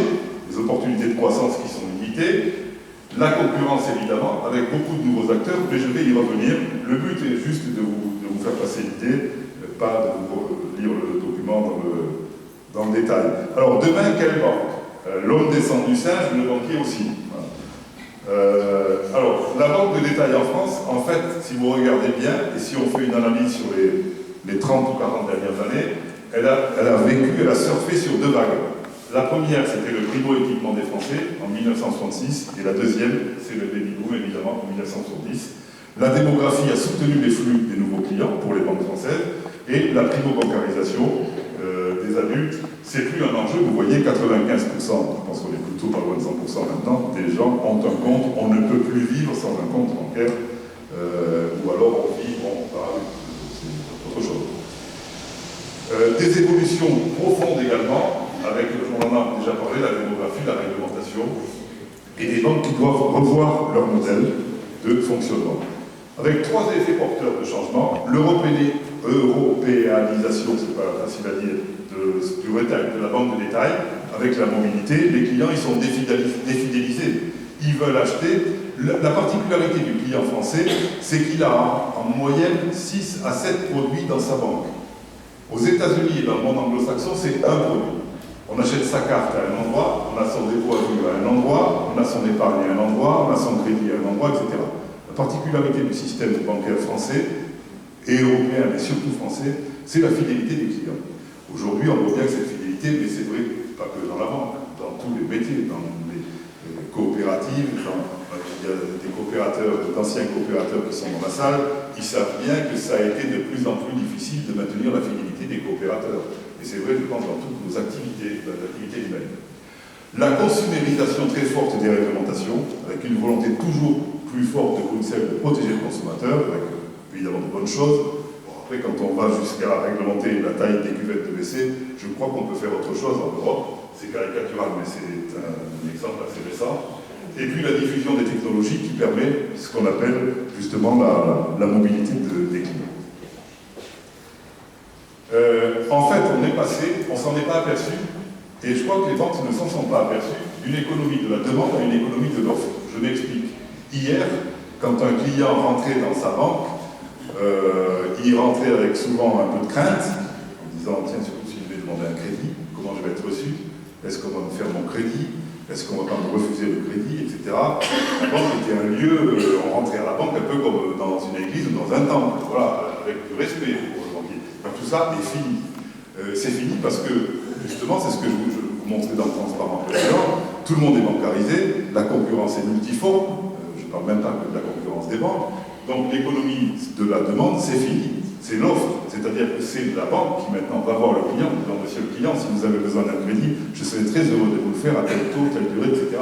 Speaker 3: les opportunités de croissance qui sont limitées, la concurrence évidemment, avec beaucoup de nouveaux acteurs, mais je vais y revenir. Le but est juste de vous faire passer l'idée, pas de vous lire le document dans le détail. Alors demain, quelle banque? L'homme descend du singe, le banquier aussi. Alors, la banque de détail en France, en fait, si vous regardez bien, et si on fait une analyse sur les 30 ou 40 dernières années, elle a surfé sur 2 vagues. La première, c'était le primo-équipement des Français en 1966, et la deuxième, c'est le baby boom, évidemment, en 1970. La démographie a soutenu les flux des nouveaux clients pour les banques françaises, et la primo-bancarisation des adultes, c'est plus un enjeu. Vous voyez, 95%, je pense qu'on est plutôt pas loin de 100% maintenant, des gens ont un compte. On ne peut plus vivre sans un compte bancaire, ou alors on vit, c'est autre chose. Des évolutions profondes également, avec, on en a déjà parlé, la démographie, la réglementation, et des banques qui doivent revoir leur modèle de fonctionnement. Avec 3 effets porteurs de changement: l'européanisation libéralisation, c'est pas facile à dire, du retail, de la banque de détail, avec la mobilité, les clients ils sont défidélisés. Ils veulent acheter. La particularité du client français, c'est qu'il a en moyenne 6 à 7 produits dans sa banque. Aux États-Unis et dans le monde anglo-saxon, c'est un produit. On achète sa carte à un endroit, on a son dépôt à vue à un endroit, on a son épargne à un endroit, on a son crédit à un endroit, etc. La particularité du système bancaire français et européen, mais surtout français, c'est la fidélité des clients. Aujourd'hui, on voit bien que cette fidélité, mais c'est vrai, pas que dans la banque, dans tous les métiers, dans les coopératives, il y a des coopérateurs, d'anciens coopérateurs qui sont dans la salle, ils savent bien que ça a été de plus en plus difficile de maintenir la fidélité des coopérateurs. Et c'est vrai, je pense, dans toutes nos activités, dans l'activité humaine. La consumérisation très forte des réglementations, avec une volonté toujours plus forte de Bruxelles de protéger le consommateur, avec évidemment de bonnes choses. Bon, après, quand on va jusqu'à réglementer la taille des cuvettes de WC, je crois qu'on peut faire autre chose en Europe. C'est caricatural, mais c'est un exemple assez récent. Et puis la diffusion des technologies qui permet ce qu'on appelle justement la mobilité des clients. En fait, on s'en est pas aperçu, et je crois que les banques ne s'en sont pas aperçues, d'une économie de la demande à une économie de l'offre. Je m'explique. Hier, quand un client rentrait dans sa banque, il rentrait avec souvent un peu de crainte, en disant, tiens, surtout si je vais demander un crédit, comment je vais être reçu? Est-ce qu'on va me faire mon crédit? Est-ce qu'on va pas me refuser le crédit, etc. La banque était un lieu, on rentrait à la banque un peu comme dans une église ou dans un temple, voilà, avec du respect pour le banquier. Donc, tout ça est fini. C'est fini parce que, justement, c'est ce que je vous montrais dans le transparent précédent, tout le monde est bancarisé, la concurrence est multiforme, je ne parle même pas que de la concurrence des banques, donc l'économie de la demande, c'est fini. C'est l'offre, c'est-à-dire que c'est la banque qui maintenant va voir le client, en disant, monsieur le client, si vous avez besoin d'un crédit, je serai très heureux de vous le faire à tel taux, telle durée, etc.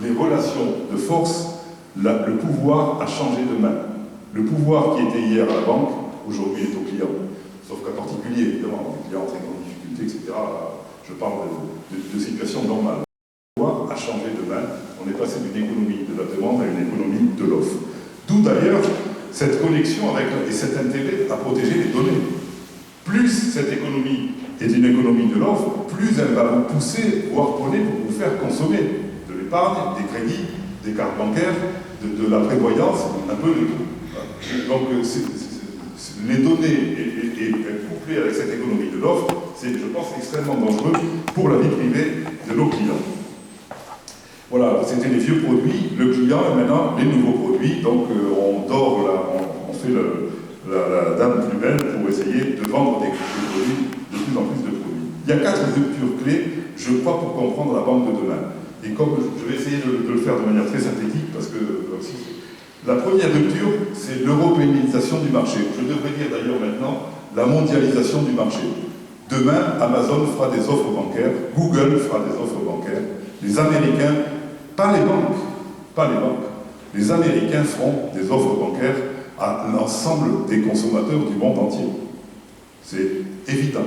Speaker 3: Les relations de force, le pouvoir a changé de main. Le pouvoir qui était hier à la banque, aujourd'hui est au client. Sauf qu'en particulier, évidemment, les clients en très grande difficulté, etc. Je parle de situations normales. Le pouvoir a changé de main. On est passé d'une économie de la demande à une économie de l'offre. D'où d'ailleurs cette connexion et cet intérêt à protéger les données. Plus cette économie est une économie de l'offre, plus elle va vous pousser, voire prôner pour vous faire consommer de l'épargne, des crédits, des cartes bancaires, de la prévoyance, un peu de tout. Donc les données et couplées avec cette économie de l'offre, c'est, je pense, extrêmement dangereux pour la vie privée de nos clients. Voilà, c'était les vieux produits, le client et maintenant les nouveaux produits. Donc on dort là, on fait la dame plus belle pour essayer de vendre des produits, de plus en plus de produits. Il y a 4 ruptures clés, je crois, pour comprendre la banque de demain. Et comme je vais essayer de le faire de manière très synthétique, parce que aussi, la première rupture, c'est l'européanisation du marché. Je devrais dire d'ailleurs maintenant la mondialisation du marché. Demain, Amazon fera des offres bancaires, Google fera des offres bancaires, les Américains, pas les banques, les Américains feront des offres bancaires à l'ensemble des consommateurs du monde entier. C'est évident.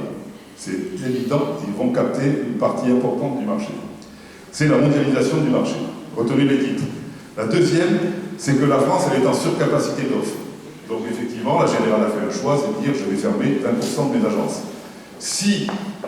Speaker 3: C'est évident, ils vont capter une partie importante du marché. C'est la mondialisation du marché. Retenez les titres. La deuxième, c'est que la France, elle est en surcapacité d'offres. Donc effectivement, la Générale a fait un choix, c'est de dire je vais fermer 20% de mes agences. Si,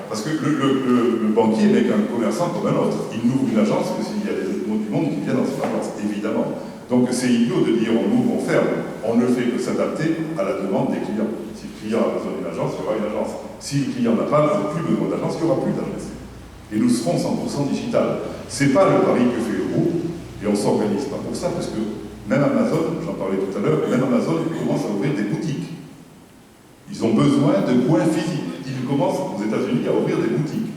Speaker 3: parce que le banquier n'est qu'un commerçant comme un autre, il n'ouvre une agence que s'il y a des mots du monde qui viennent dans son agence, évidemment. Donc c'est idiot de dire on ouvre, on ferme. On ne fait que s'adapter à la demande des clients. Si le client a besoin d'une agence, il y aura une agence. Si le client n'a plus besoin d'agence, il n'y aura plus d'agence. Et nous serons 100% digital. Ce n'est pas le pari que fait le groupe, et on ne s'organise pas pour ça, parce que même Amazon, j'en parlais tout à l'heure, même Amazon commence à ouvrir des boutiques. Ils ont besoin de points physiques. Ils commencent aux États-Unis à ouvrir des boutiques.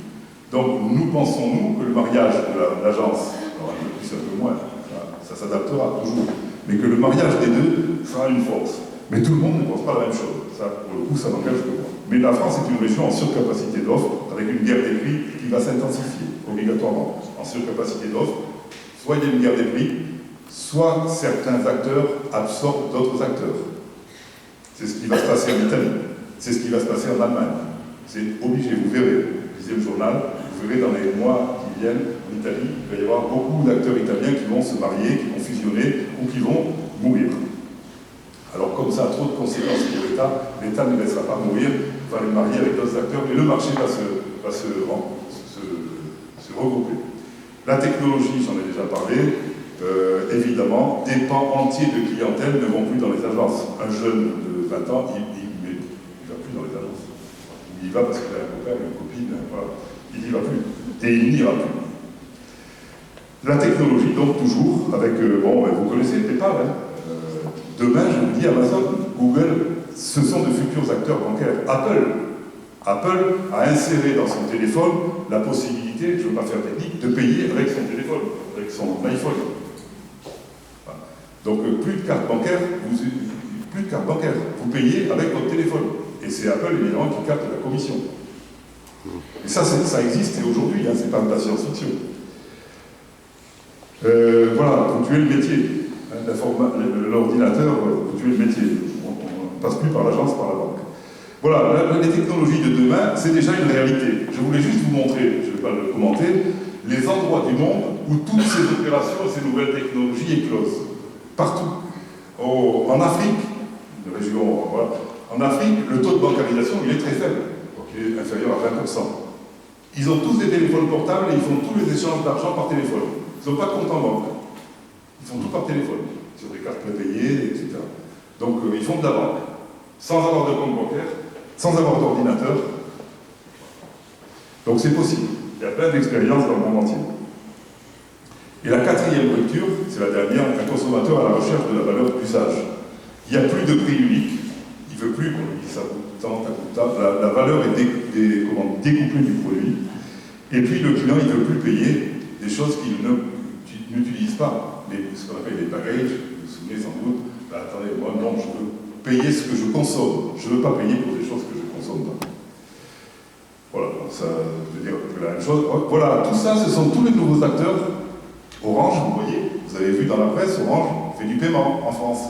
Speaker 3: Donc nous pensons, nous, que le mariage de l'agence, alors un peu plus, un peu moins, ça s'adaptera toujours, mais que le mariage des deux sera une force. Mais tout le monde ne pense pas la même chose. Ça, pour le coup, ça n'engage que moi. Mais la France est une région en surcapacité d'offres, avec une guerre des prix qui va s'intensifier, obligatoirement. En surcapacité d'offres, soit il y a une guerre des prix, soit certains acteurs absorbent d'autres acteurs. C'est ce qui va se passer en Italie, c'est ce qui va se passer en Allemagne. C'est obligé, vous verrez, lisez le journal, vous verrez dans les mois qui viennent, en Italie, il va y avoir beaucoup d'acteurs italiens qui vont se marier, qui vont fusionner ou qui vont mourir. Alors comme ça a trop de conséquences pour l'État, l'État ne laissera pas mourir, va les marier avec d'autres acteurs, et le marché va se regrouper. La technologie, j'en ai déjà parlé, évidemment, des pans entiers de clientèle ne vont plus dans les agences. Un jeune de 20 ans, il ne va plus dans les agences. Il y va parce qu'il a un copain, une copine, voilà. Il n'y va plus. Et il n'ira plus. La technologie, donc, toujours, avec, vous connaissez PayPal, hein. Demain, je vous dis, Amazon, Google, ce sont de futurs acteurs bancaires. Apple a inséré dans son téléphone la possibilité, je ne veux pas faire technique, de payer avec son téléphone, avec son iPhone. Voilà. Donc, plus de carte bancaire, vous payez avec votre téléphone. Et c'est Apple, évidemment, qui capte la commission. Et ça existe, et aujourd'hui, hein, c'est pas de la science-fiction. Voilà, pour tuer le métier. L'ordinateur, pour tuer le métier. On ne passe plus par l'agence, par la banque. Voilà, les technologies de demain, c'est déjà une réalité. Je voulais juste vous montrer, je ne vais pas le commenter, les endroits du monde où toutes ces opérations et ces nouvelles technologies éclosent. Partout. En Afrique, une région, voilà. En Afrique, le taux de bancarisation, il est très faible, il est inférieur à 20%. Ils ont tous des téléphones portables et ils font tous les échanges d'argent par téléphone. Ils n'ont pas de compte en banque. Ils font tout par téléphone, sur des cartes prépayées, etc. Donc ils font de la banque, sans avoir de compte bancaire, sans avoir d'ordinateur. Donc c'est possible. Il y a plein d'expériences dans le monde entier. Et la quatrième rupture, c'est la dernière, un consommateur à la recherche de la valeur d'usage. Il n'y a plus de prix unique. Il ne veut plus qu'on lui dise ça coûte tant, ça coûte tant. La valeur est découplée du produit. Et puis le client, il ne veut plus payer des choses qu'il n'utilise pas. Ce qu'on appelle les packages, vous vous souvenez sans doute, attendez, moi non, je veux payer ce que je consomme. Je ne veux pas payer pour des choses que je ne consomme pas. Voilà, ça veut dire la même chose. Voilà, tout ça, ce sont tous les nouveaux acteurs. Orange, vous voyez, vous avez vu dans la presse, Orange fait du paiement en France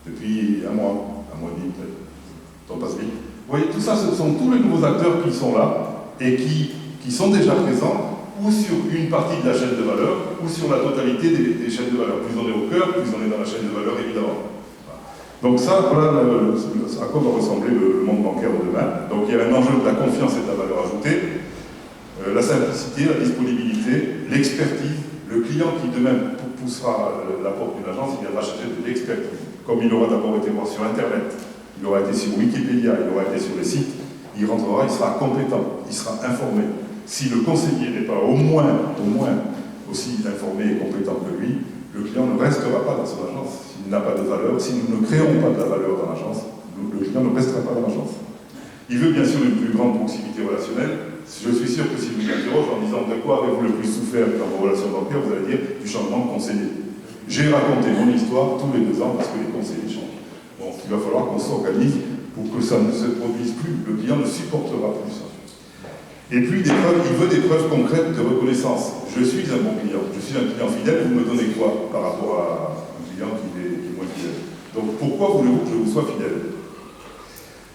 Speaker 3: depuis un mois et demi peut-être. Le temps passe vite. Vous voyez, tout ça, ce sont tous les nouveaux acteurs qui sont là et qui sont déjà présents, ou sur une partie de la chaîne de valeur, ou sur la totalité des chaînes de valeur. Plus on est au cœur, plus on est dans la chaîne de valeur, évidemment. Donc ça, voilà à quoi va ressembler le monde bancaire de demain. Donc il y a un enjeu de la confiance et de la valeur ajoutée, la simplicité, la disponibilité, l'expertise. Le client qui demain poussera la porte d'une agence, il viendra chercher de l'expertise. Comme il aura d'abord été voir sur Internet, il aura été sur Wikipédia, il aura été sur les sites, il rentrera, il sera compétent, il sera informé. Si le conseiller n'est pas au moins aussi informé et compétent que lui, le client ne restera pas dans son agence. S'il n'a pas de valeur, si nous ne créons pas de la valeur dans l'agence, le client ne restera pas dans l'agence. Il veut bien sûr une plus grande proximité relationnelle. Je suis sûr que si vous m'interrogez en disant de quoi avez-vous le plus souffert dans vos relations bancaires, vous allez dire du changement de conseiller. J'ai raconté mon histoire tous les 2 ans parce que les conseillers changent. Bon, il va falloir qu'on s'organise pour que ça ne se produise plus. Le client ne supportera plus ça. Et puis, il veut des preuves concrètes de reconnaissance. Je suis un bon client, je suis un client fidèle, vous me donnez quoi par rapport à un client qui est moins fidèle? Donc, pourquoi voulez-vous que je vous sois fidèle?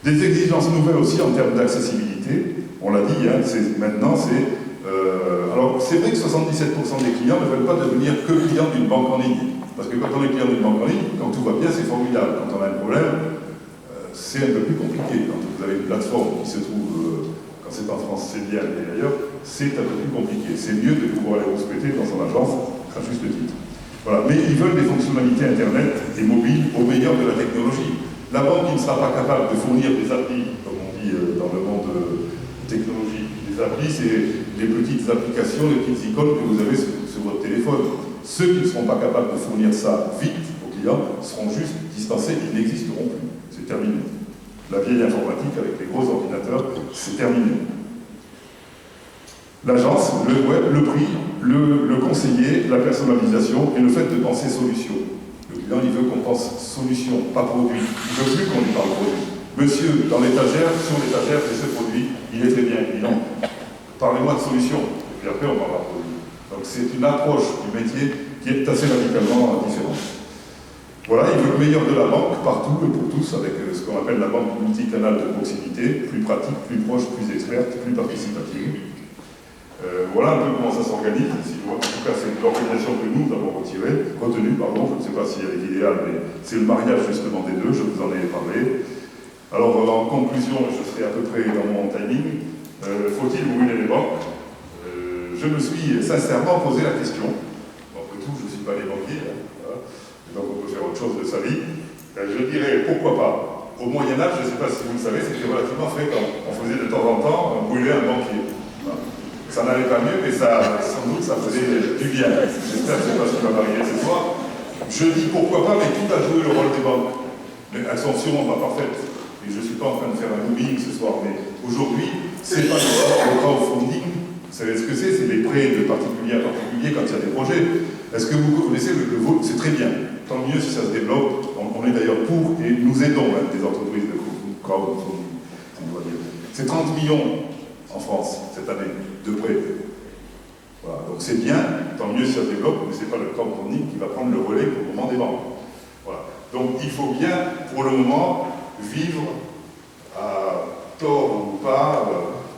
Speaker 3: Des exigences nouvelles aussi en termes d'accessibilité. On l'a dit, hein, alors, c'est vrai que 77% des clients ne veulent pas devenir que clients d'une banque en ligne. Parce que quand on est client d'une banque en ligne, quand tout va bien, c'est formidable. Quand on a un problème, c'est un peu plus compliqué. Quand vous avez une plateforme qui se trouve, quand c'est en France, c'est bien, et ailleurs, c'est un peu plus compliqué. C'est mieux de pouvoir aller rouspéter dans son agence, à juste titre. Voilà. Mais ils veulent des fonctionnalités Internet et mobiles au meilleur de la technologie. La banque qui ne sera pas capable de fournir des applis, comme on dit dans le monde technologique, les applis, c'est les petites applications, les petites icônes que vous avez sur votre téléphone. Ceux qui ne seront pas capables de fournir ça vite aux clients seront juste dispensés, ils n'existeront plus. C'est terminé. La vieille informatique avec les gros ordinateurs, c'est terminé. L'agence, le web, le prix, le conseiller, la personnalisation et le fait de penser solution. Le client, il veut qu'on pense solution, pas produit. Il ne veut plus qu'on lui parle produit. Monsieur, dans l'étagère, sur l'étagère, c'est ce produit, il est très bien. Il dit non, parlez-moi de solution. Et puis après, on parlera de produit. Donc c'est une approche du métier qui est assez radicalement différente. Voilà, il veut le meilleur de la banque, partout et pour tous, avec ce qu'on appelle la banque multicanale de proximité, plus pratique, plus proche, plus experte, plus participative. Voilà un peu comment ça s'organise. En tout cas, c'est l'organisation que nous avons retenue, je ne sais pas si elle est idéale, mais c'est le mariage justement des deux, je vous en ai parlé. Alors, en conclusion, je serai à peu près dans mon timing, faut-il brûler les banques? Je me suis sincèrement posé la question. Après tout, je ne suis pas les banquiers, voilà. Donc on peut faire autre chose de sa vie. Je dirais, pourquoi pas? Au Moyen-Âge, je ne sais pas si vous le savez, c'était relativement fréquent. On faisait de temps en temps brûler un banquier. Voilà. Ça n'allait pas mieux, mais sans doute, ça faisait du bien. J'espère que ce n'est pas ce qui va m'arriver ce soir. Je dis pourquoi pas, mais tout a joué le rôle des banques. Mais elles sont sûrement pas parfaites. Et je ne suis pas en train de faire un lobbying ce soir, mais aujourd'hui, c'est pas le crowdfunding. Vous savez ce que c'est? C'est des prêts de particulier à particulier quand il y a des projets. Est-ce que vous connaissez le vote? C'est très bien. Tant mieux si ça se développe. On est d'ailleurs pour, et nous aidons des entreprises de crowdfunding. C'est 30 millions en France cette année de prêts. Voilà. Donc c'est bien, tant mieux si ça se développe, mais ce n'est pas le crowdfunding qui va prendre le relais pour le moment des banques. Voilà. Donc il faut bien, pour le moment, vivre à tort ou pas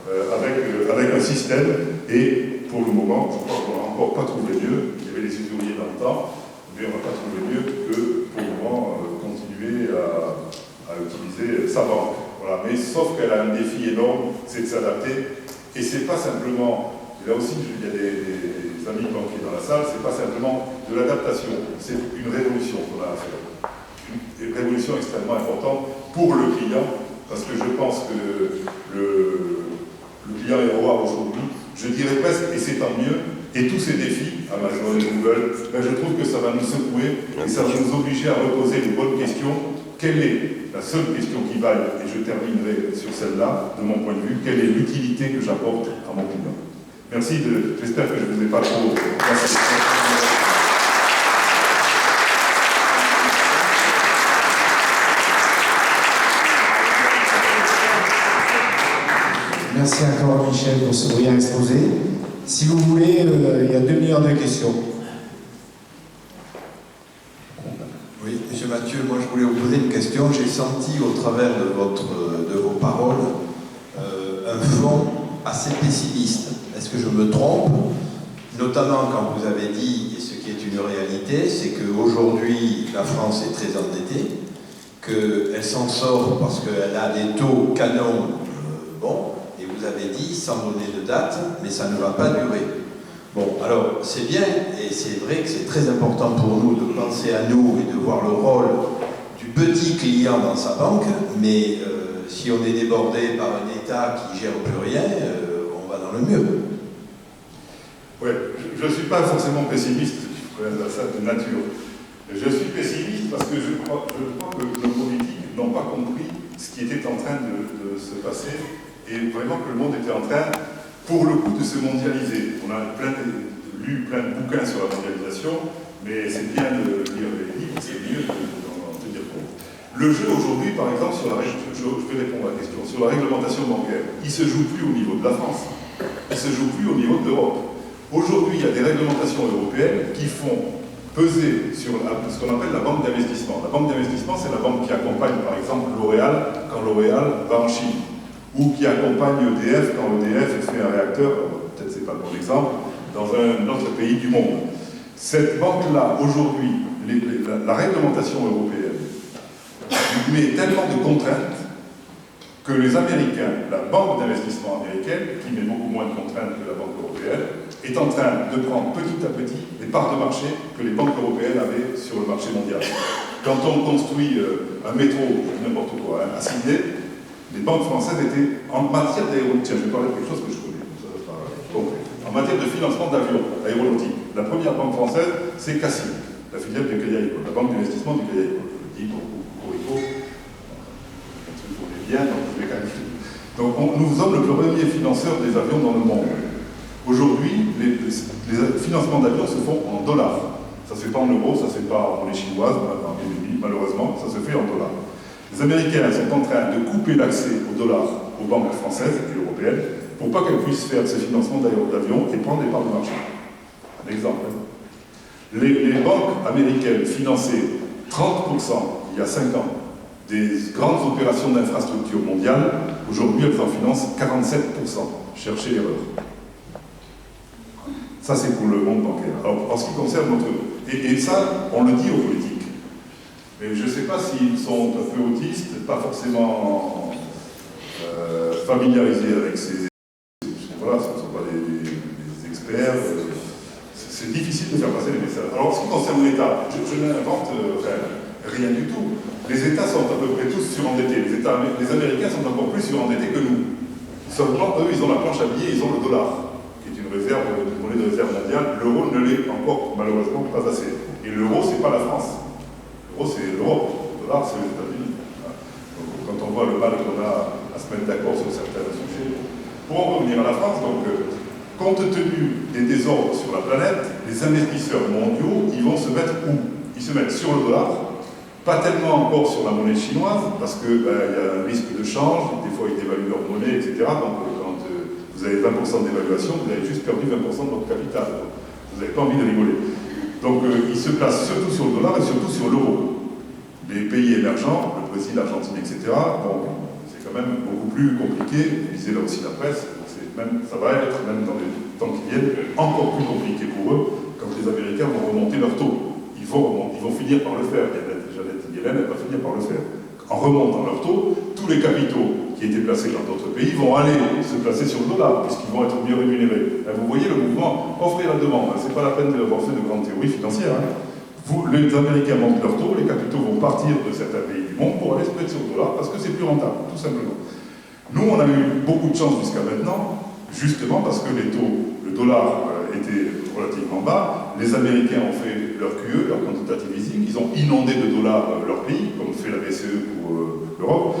Speaker 3: avec un système, et pour le moment, je crois qu'on n'a encore pas trouvé mieux. Il y avait les usuriers dans le temps, mais on n'a pas trouvé mieux que pour le moment continuer à utiliser sa banque. Voilà. Mais sauf qu'elle a un défi énorme, c'est de s'adapter, et c'est pas simplement, et là aussi il y a des amis banquiers dans la salle, c'est pas simplement de l'adaptation, c'est une révolution qu'on a à faire. Une révolution extrêmement importante pour le client, parce que je pense que le client est roi aujourd'hui, je dirais presque, et c'est tant mieux, et tous ces défis, Amazon, Google, je trouve que ça va nous secouer, et ça va nous obliger à reposer les bonnes questions. Quelle est la seule question qui vaille, et je terminerai sur celle-là, de mon point de vue, quelle est l'utilité que j'apporte à mon client? Merci, j'espère que je ne vous ai pas trop... Merci.
Speaker 2: Merci encore Michel pour ce brillant exposé. Si vous voulez, il y a 2 millions de questions.
Speaker 4: Oui, M. Mathieu, moi je voulais vous poser une question. J'ai senti au travers de vos paroles un fond assez pessimiste. Est-ce que je me trompe? Notamment quand vous avez dit, et ce qui est une réalité, c'est qu'aujourd'hui la France est très endettée, qu'elle s'en sort parce qu'elle a des taux canons bons. Vous avez dit, sans donner de date, mais ça ne va pas durer. Bon, alors, c'est bien, et c'est vrai que c'est très important pour nous de penser à nous et de voir le rôle du petit client dans sa banque, mais si on est débordé par un État qui ne gère plus rien, on va dans le mur.
Speaker 3: Oui, je ne suis pas forcément pessimiste, je connais ça de nature. Je suis pessimiste parce que je crois que nos politiques n'ont pas compris ce qui était en train de se passer, et vraiment que le monde était en train, pour le coup, de se mondialiser. On a lu plein de bouquins sur la mondialisation, mais c'est bien de lire les livres, c'est mieux d'en tenir compte. Le jeu aujourd'hui, par exemple, je vais répondre à la question, sur la réglementation bancaire, il ne se joue plus au niveau de la France, il ne se joue plus au niveau de l'Europe. Aujourd'hui, il y a des réglementations européennes qui font peser sur ce qu'on appelle la banque d'investissement. La banque d'investissement, c'est la banque qui accompagne, par exemple, L'Oréal quand L'Oréal va en Chine, ou qui accompagne EDF quand EDF fait un réacteur, peut-être c'est pas le bon exemple, dans un autre pays du monde. Cette banque-là, aujourd'hui, la réglementation européenne met tellement de contraintes que les Américains, la banque d'investissement américaine, qui met beaucoup moins de contraintes que la banque européenne, est en train de prendre petit à petit les parts de marché que les banques européennes avaient sur le marché mondial. Quand on construit un métro, n'importe quoi, à Sydney, les banques françaises étaient, en matière d'aéronautique, tiens, je vais parler de quelque chose que je connais, en matière de financement d'avions aéronautiques, la première banque française, c'est CACIB, la filiale du Crédit Agricole, la banque d'investissement du Crédit Agricole. Je le dis pour Corico, bien, donc je vais quand même... Donc nous sommes le premier financeur des avions dans le monde. Aujourd'hui, les financements d'avions se font en dollars. Ça ne se fait pas en euros, ça ne se fait pas en monnaie chinoise, malheureusement, ça se fait en dollars. Les Américains sont en train de couper l'accès au dollar aux banques françaises et européennes pour pas qu'elles puissent faire ces financements d'avions et prendre des parts de marché. Un exemple. Les banques américaines finançaient 30% il y a 5 ans des grandes opérations d'infrastructure mondiales. Aujourd'hui, elles en financent 47%. Cherchez l'erreur. Ça, c'est pour le monde bancaire. Alors, en ce qui concerne notre... Et ça, on le dit aux politiques. Mais je ne sais pas s'ils sont un peu autistes, pas forcément familiarisés avec ces... Voilà, ce ne sont pas des experts. C'est difficile de faire passer les messages. Alors, en ce qui concerne l'État, je n'invente rien du tout. Les États sont à peu près tous surendettés. Les Américains sont encore plus surendettés que nous. Seulement, eux, ils ont la planche à billets, ils ont le dollar, qui est une monnaie de réserve mondiale. L'euro ne l'est encore, malheureusement, pas assez. Et l'euro, c'est pas la France. L'euro, c'est l'Europe. Le dollar, c'est les États-Unis. Donc, quand on voit le mal qu'on a à se mettre d'accord sur certains sujets. Pour en revenir à la France, donc, compte tenu des désordres sur la planète, les investisseurs mondiaux, ils vont se mettre où? Ils se mettent sur le dollar, pas tellement encore sur la monnaie chinoise, parce qu'il y a un risque de change, des fois ils dévaluent leur monnaie, etc. Donc quand vous avez 20% d'évaluation, vous avez juste perdu 20% de votre capital. Vous n'avez pas envie de rigoler. Donc ils se placent surtout sur le dollar et surtout sur l'euro. Les pays émergents, le Brésil, l'Argentine, etc., bon, c'est quand même beaucoup plus compliqué, lisez là aussi la presse, ça va être, même dans les temps qui viennent, encore plus compliqué pour eux quand les Américains vont remonter leur taux. Ils vont finir par le faire. Jeannette Yellen, elle va finir par le faire. En remontant leur taux, tous les capitaux qui étaient placés dans d'autres pays vont aller se placer sur le dollar, puisqu'ils vont être mieux rémunérés. Là, vous voyez le mouvement, offrir la demande. Ce n'est pas la peine d'avoir fait de grandes théories financières. Les Américains montent leur taux, les capitaux vont partir de certains pays du monde pour aller se mettre sur le dollar, parce que c'est plus rentable, tout simplement. Nous, on a eu beaucoup de chance jusqu'à maintenant, justement parce que le dollar était relativement bas. Les Américains ont fait leur QE, leur quantitative easing, ils ont inondé de dollars leur pays, comme fait la BCE pour l'Europe.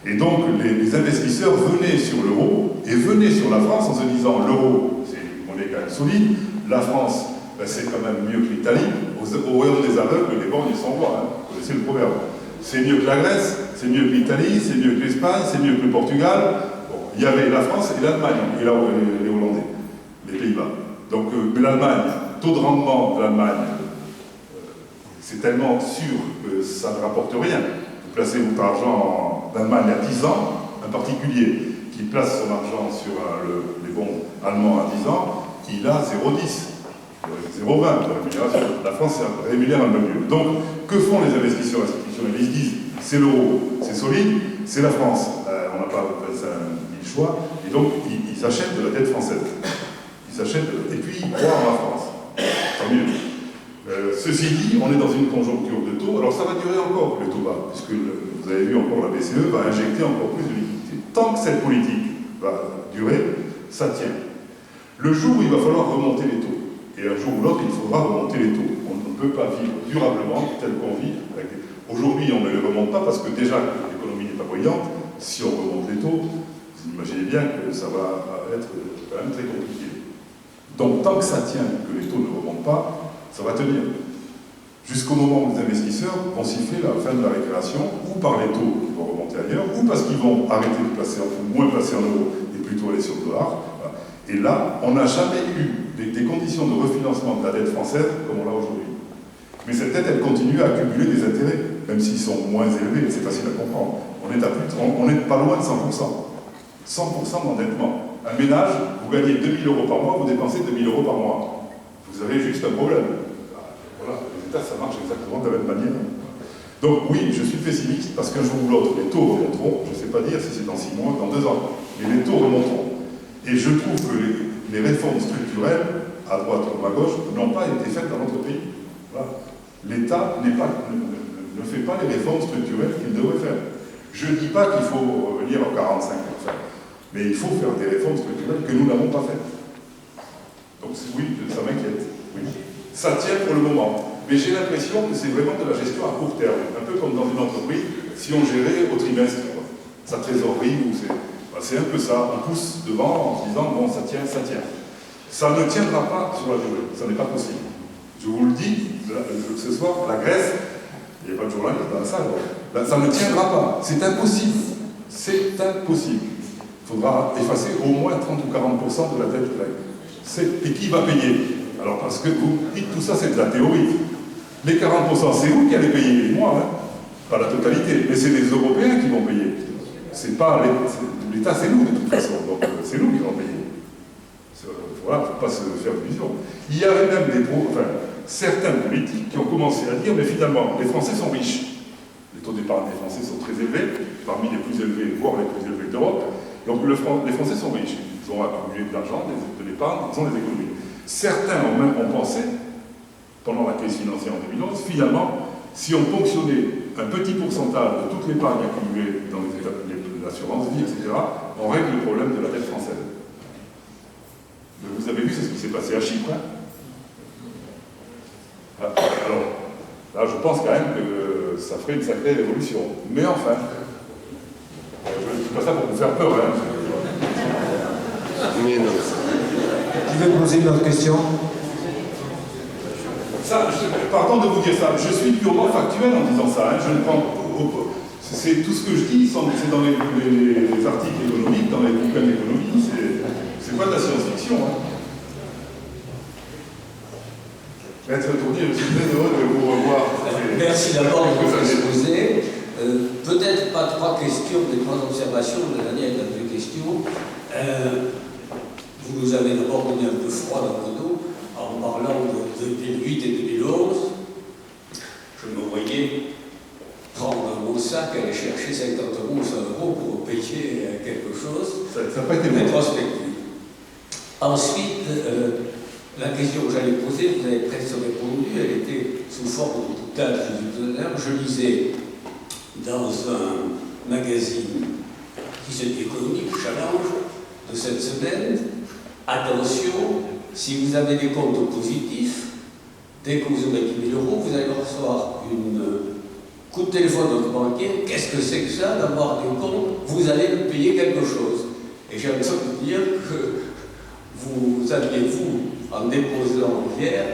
Speaker 3: Et donc, les investisseurs venaient sur l'euro et venaient sur la France en se disant l'euro, c'est une monnaie quand même solide, la France, c'est quand même mieux que l'Italie. Au royaume des aveugles, les borgnes sont rois, vous connaissez le proverbe. C'est mieux que la Grèce, c'est mieux que l'Italie, c'est mieux que l'Espagne, c'est mieux que le Portugal. Bon, il y avait la France et l'Allemagne, et là les Hollandais, les Pays-Bas. Donc l'Allemagne, taux de rendement de l'Allemagne, c'est tellement sûr que ça ne rapporte rien. Vous placez votre argent en Allemagne à 10 ans, un particulier qui place son argent sur les bons allemands à 10 ans, il a 0,10. 0,20 de rémunération. La France rémunère un peu mieux. Donc, que font les investisseurs institutionnels? Ils se disent, c'est l'euro, c'est solide, c'est la France. On n'a pas 25 000 choix. Et donc, ils achètent de la dette française. Ils achètent, et puis ils croient en la France. Tant mieux. Ceci dit, on est dans une conjoncture de taux. Alors, ça va durer encore, les taux bas, puisque vous avez vu encore, la BCE va injecter encore plus de liquidités. Tant que cette politique va durer, ça tient. Le jour où il va falloir remonter les taux, et un jour ou l'autre, il faudra remonter les taux. On ne peut pas vivre durablement tel qu'on vit. Aujourd'hui, on ne les remonte pas parce que déjà, l'économie n'est pas brillante. Si on remonte les taux, vous imaginez bien que ça va être quand même très compliqué. Donc, tant que ça tient, que les taux ne remontent pas, ça va tenir. Jusqu'au moment où les investisseurs vont siffler la fin de la récréation, ou par les taux qui vont remonter ailleurs, ou parce qu'ils vont arrêter de placer, moins placer en euros et plutôt aller sur le dollar. Et là, on n'a jamais eu des conditions de refinancement de la dette française comme on l'a aujourd'hui. Mais cette dette, elle continue à accumuler des intérêts, même s'ils sont moins élevés, c'est facile à comprendre. On est pas loin de 100%. 100% d'endettement. Un ménage, vous gagnez 2 000 € par mois, vous dépensez 2 000 € par mois. Vous avez juste un problème. Voilà, les États, ça marche exactement de la même manière. Donc oui, je suis pessimiste parce qu'un jour ou l'autre, les taux remonteront. Je ne sais pas dire si c'est dans 6 mois, dans 2 ans, mais les taux remonteront. Et je trouve que les réformes structurelles, à droite ou à gauche, n'ont pas été faites dans notre pays. Voilà. L'État ne fait pas les réformes structurelles qu'il devrait faire. Je ne dis pas qu'il faut revenir en 45 pour faire, mais il faut faire des réformes structurelles que nous n'avons pas faites. Donc oui, ça m'inquiète. Oui. Ça tient pour le moment. Mais j'ai l'impression que c'est vraiment de la gestion à court terme. Un peu comme dans une entreprise, si on gérait au trimestre, sa trésorerie, ou c'est un peu ça. On pousse devant en se disant, bon, ça tient, ça tient. Ça ne tiendra pas sur la durée. Ça n'est pas possible. Je vous le dis, ce soir, la Grèce, il n'y a pas de journaliste dans la salle. Ça ne tiendra pas. C'est impossible. C'est impossible. Il faudra effacer au moins 30 ou 40% de la dette grecque. Et qui va payer? Alors, parce que vous dites tout ça, c'est de la théorie. Les 40%, c'est vous qui allez payer, moi, hein. Pas la totalité, mais c'est les Européens qui vont payer. C'est pas l'État, c'est nous de toute façon, donc c'est nous qui allons payer. Voilà, il ne faut pas se faire d'illusions. Il y avait même certains politiques qui ont commencé à dire, mais finalement, les Français sont riches. Les taux d'épargne des Français sont très élevés, parmi les plus élevés, voire les plus élevés d'Europe. Donc les Français sont riches. Ils ont accumulé de l'argent, de l'épargne, ils ont des économies. Certains ont pensé, pendant la crise financière en 2011, finalement, si on ponctionnait un petit pourcentage de toute l'épargne accumulée dans l'assurance vie, etc., on règle le problème de la dette française. Mais vous avez vu, c'est ce qui s'est passé à Chypre. Hein. Alors, là, je pense quand même que ça ferait une sacrée révolution. Mais enfin, je ne dis pas ça pour vous faire peur. Hein.
Speaker 5: Mais non.
Speaker 1: Qui veut poser une autre question?
Speaker 3: Pardon de vous dire ça, je suis purement factuel en disant ça. Hein. Je ne prends, c'est tout ce que je dis, c'est dans les articles économiques, dans les bouquins d'économie, c'est pas de la science-fiction. Hein. Maître Tournier, je suis très heureux de vous revoir.
Speaker 5: Merci d'abord de vous exposer. Peut-être pas 3 questions, mais 3 observations. La dernière est la 2 questions. Vous nous avez d'abord donné un peu froid dans le dos en parlant de 2008 et 2011. Je me voyais prendre mon sac, aller chercher 50 € ou 100 € pour payer quelque chose.
Speaker 3: Ça n'a pas été
Speaker 5: rétrospective. Ensuite, la question que j'allais poser, vous avez presque répondu, elle était sous forme de boutade. Je lisais dans un magazine qui se dit Économique, Challenge, de cette semaine, attention, si vous avez des comptes positifs, dès que vous aurez 10 000 €, vous allez recevoir un coup de téléphone de votre banquier. Qu'est-ce que c'est que ça d'avoir des comptes? Vous allez me payer quelque chose. Et j'ai envie de vous dire que vous aviez, vous, en déposant hier,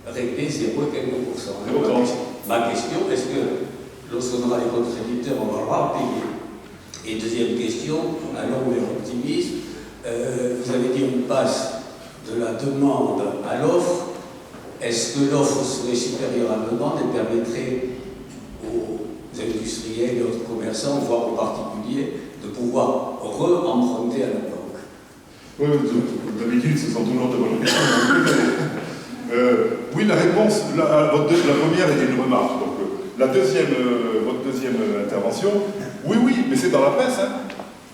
Speaker 5: réglé 0 et quelques pourcents. Ma question, est-ce que lorsqu'on aura les contributeurs, on va avoir payer? Et deuxième question, allons vers l'optimisme. Vous avez dit on passe de la demande à l'offre. Est-ce que l'offre serait supérieure à la demande et permettrait aux industriels et autres commerçants, voire aux particuliers, de pouvoir re-emprunter à la banque?
Speaker 3: Oui, d'habitude, ce sont toujours de bonnes questions. Oui, la réponse, la première était une remarque. Donc, votre deuxième intervention, oui, mais c'est dans la presse. Hein.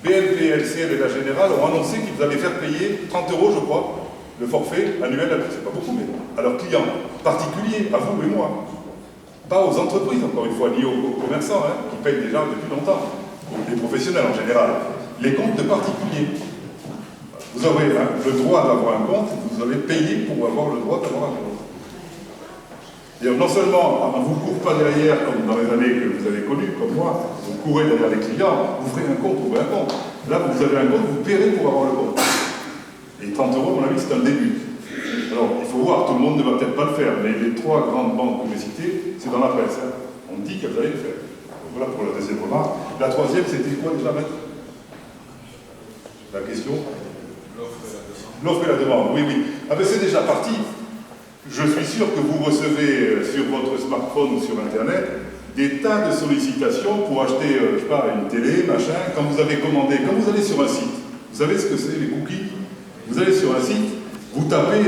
Speaker 3: BNP, LCL et la Générale ont annoncé qu'ils allaient faire payer 30 €, je crois, le forfait annuel, c'est pas beaucoup, mais à leurs clients particuliers, à vous et moi. Pas aux entreprises, encore une fois, ni aux commerçants, hein, qui payent déjà depuis longtemps, les professionnels en général. Les comptes de particuliers. Vous aurez le droit d'avoir un compte, vous allez payer pour avoir le droit d'avoir un compte. Et non seulement on ne vous court pas derrière, comme dans les années que vous avez connues, comme moi, vous courez derrière les clients, vous ferez un compte, vous ouvrez un compte. Là, vous avez un compte, vous paierez pour avoir le compte. Et 30 €, à mon avis, c'est un début. Alors, il faut voir, tout le monde ne va peut-être pas le faire, mais les 3 grandes banques que j'ai citées, c'est dans la presse. Hein. On dit qu'elles allaient le faire. Donc, voilà pour la deuxième remarque. La troisième, c'était quoi déjà, maître? La question? L'offre et la demande, oui. Ah ben c'est déjà parti. Je suis sûr que vous recevez sur votre smartphone ou sur Internet des tas de sollicitations pour acheter, je sais pas, une télé, machin. Quand vous avez commandé, quand vous allez sur un site, vous savez ce que c'est les cookies? Vous allez sur un site, vous tapez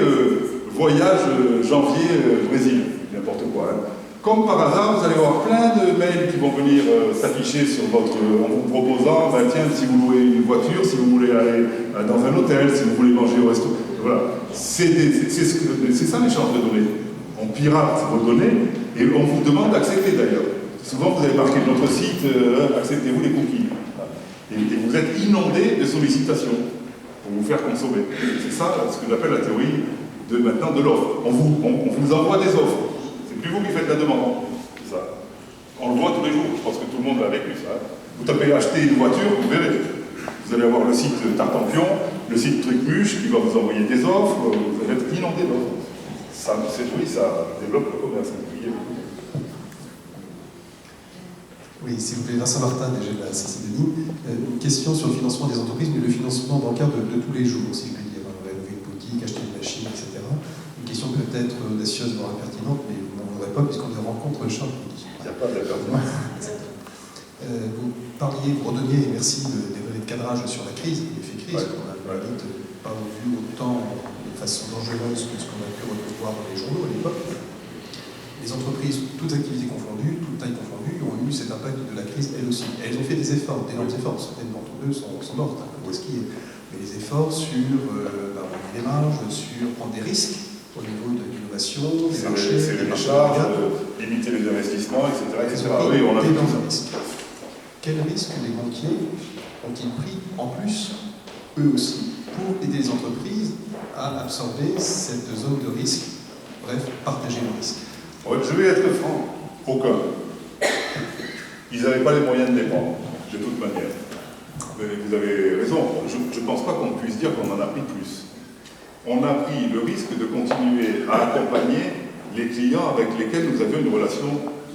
Speaker 3: voyage janvier Brésil, n'importe quoi. Hein. Comme par hasard, vous allez avoir plein de mails qui vont venir s'afficher sur votre, en vous proposant, ben, tiens, si vous louez une voiture, si vous voulez aller dans un hôtel, si vous voulez manger au resto, voilà. C'est ça l'échange de données. On pirate vos données et on vous demande d'accepter d'ailleurs. Souvent, vous avez marqué notre site, acceptez-vous les cookies. Et vous êtes inondé de sollicitations pour vous faire consommer. C'est ça ce que j'appelle la théorie de maintenant de l'offre. On vous envoie des offres. C'est plus vous qui faites la demande. C'est ça. On le voit tous les jours. Je pense que tout le monde l'a vécu, ça. Vous tapez acheter une voiture, vous verrez. Vous allez avoir le site Tartampion, le site Trucmuche qui va vous envoyer des offres. Vous allez être inondé d'offres. Ça développe le commerce.
Speaker 6: Oui, s'il vous plaît, Vincent Martin, déjà de la CCDNI. Une question sur le financement des entreprises, mais le financement bancaire de tous les jours, si je puis dire. Rénover une boutique, acheter une machine, etc. Une question peut-être audacieuse, voire impertinente, mais vous n'en voudrez pas, puisqu'on est rencontre Charles Poudy.
Speaker 3: Il n'y a pas d'impertinence.
Speaker 6: Vous parliez, vous redonniez, et merci, des volets de cadrage sur la crise, l'effet crise, qu'on a vite pas vu autant de façon dangereuse que ce qu'on a pu voir dans les journaux à l'époque. Les entreprises, toutes activités confondues, toutes tailles confondues, ont eu cet impact de la crise elles aussi. Et elles ont fait des efforts, d'énormes efforts. Certaines d'entre eux sont mortes, comme Wesky. Mais les efforts sur les marges, sur prendre des risques au niveau de l'innovation, des marchés,
Speaker 3: serrer les charges, limiter les investissements, etc. Oui, on a vu
Speaker 6: d'énormes risques. Quel risque les banquiers ont-ils pris en plus, eux aussi, pour aider les entreprises à absorber cette zone de risque, bref, partager le risque?
Speaker 3: Ouais, je vais être franc, aucun. Ils n'avaient pas les moyens de dépendre, de toute manière. Mais vous avez raison, je ne pense pas qu'on puisse dire qu'on en a pris plus. On a pris le risque de continuer à accompagner les clients avec lesquels nous avions une relation,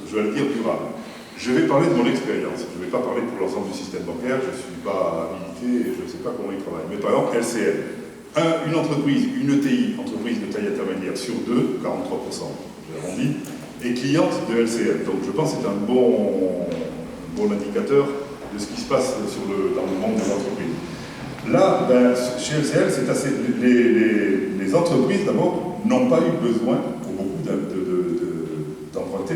Speaker 3: je vais le dire, durable. Je vais parler de mon expérience, je ne vais pas parler pour l'ensemble du système bancaire, je ne suis pas habilité et je ne sais pas comment ils travaillent. Mais par exemple, LCL, une entreprise, une ETI, entreprise de taille intermédiaire sur deux, 43%, j'ai arrondi, est cliente de LCL. Donc je pense que c'est un bon indicateur de ce qui se passe dans le monde des entreprises. Là, chez LCL, c'est assez. Les entreprises, d'abord, n'ont pas eu besoin, pour beaucoup, d'emprunter.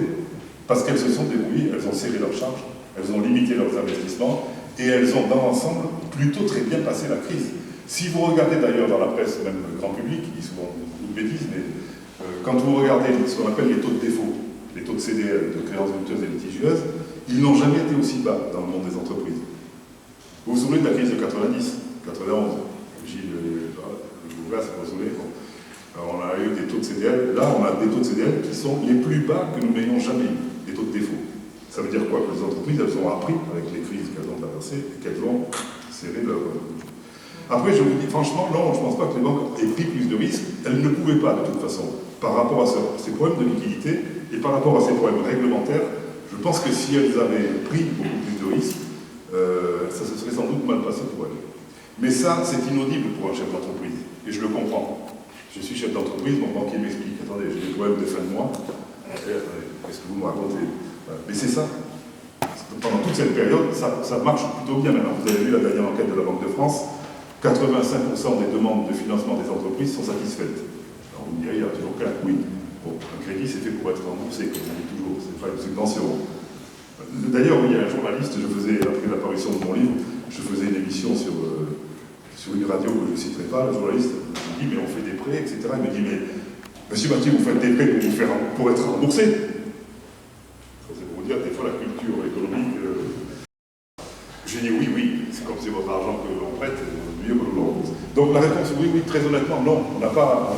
Speaker 3: Parce qu'elles se sont débrouillées, elles ont serré leurs charges, elles ont limité leurs investissements, et elles ont, dans l'ensemble, plutôt très bien passé la crise. Si vous regardez d'ailleurs dans la presse, même le grand public, qui dit souvent beaucoup de bêtises, mais quand vous regardez ce qu'on appelle les taux de défaut, les taux de CDL, de créances douteuses et litigieuses, ils n'ont jamais été aussi bas dans le monde des entreprises. Vous vous souvenez de la crise de 90, 91, Gilles Lougas, vous vous souvenez, bon. Alors on a eu des taux de CDL, là on a des taux de CDL qui sont les plus bas que nous n'ayons jamais eu, des taux de défaut. Ça veut dire quoi? Que les entreprises, elles ont appris avec les crises qu'elles ont traversées et qu'elles ont serré leur... Après, je vous dis franchement, non, je ne pense pas que les banques aient pris plus de risques. Elles ne pouvaient pas, de toute façon, par rapport à ces problèmes de liquidité et par rapport à ces problèmes réglementaires. Je pense que si elles avaient pris beaucoup plus de risques, ça se serait sans doute mal passé pour elles. Mais ça, c'est inaudible pour un chef d'entreprise. Et je le comprends. Je suis chef d'entreprise, mon banquier m'explique, attendez, j'ai des problèmes de fin de mois. Qu'est-ce que vous me racontez? Mais c'est ça. Pendant toute cette période, ça marche plutôt bien maintenant. Vous avez vu la dernière enquête de la Banque de France, 85% des demandes de financement des entreprises sont satisfaites. Alors vous me direz, il y a toujours qu'un oui. Bon, un crédit, c'est fait pour être remboursé, comme on dit toujours, c'est pas une subvention. D'ailleurs, il y a un journaliste, après l'apparition de mon livre, je faisais une émission sur une radio que je ne citerai pas. Le journaliste me dit, mais on fait des prêts, etc. Il me dit, mais monsieur Mathieu, vous faites des prêts pour être remboursé. C'est pour vous dire, des fois, la culture économique. J'ai dit oui, c'est comme c'est votre argent que l'on prête, mieux que l'on rembourse. Donc la réponse est oui, très honnêtement, non. On n'a pas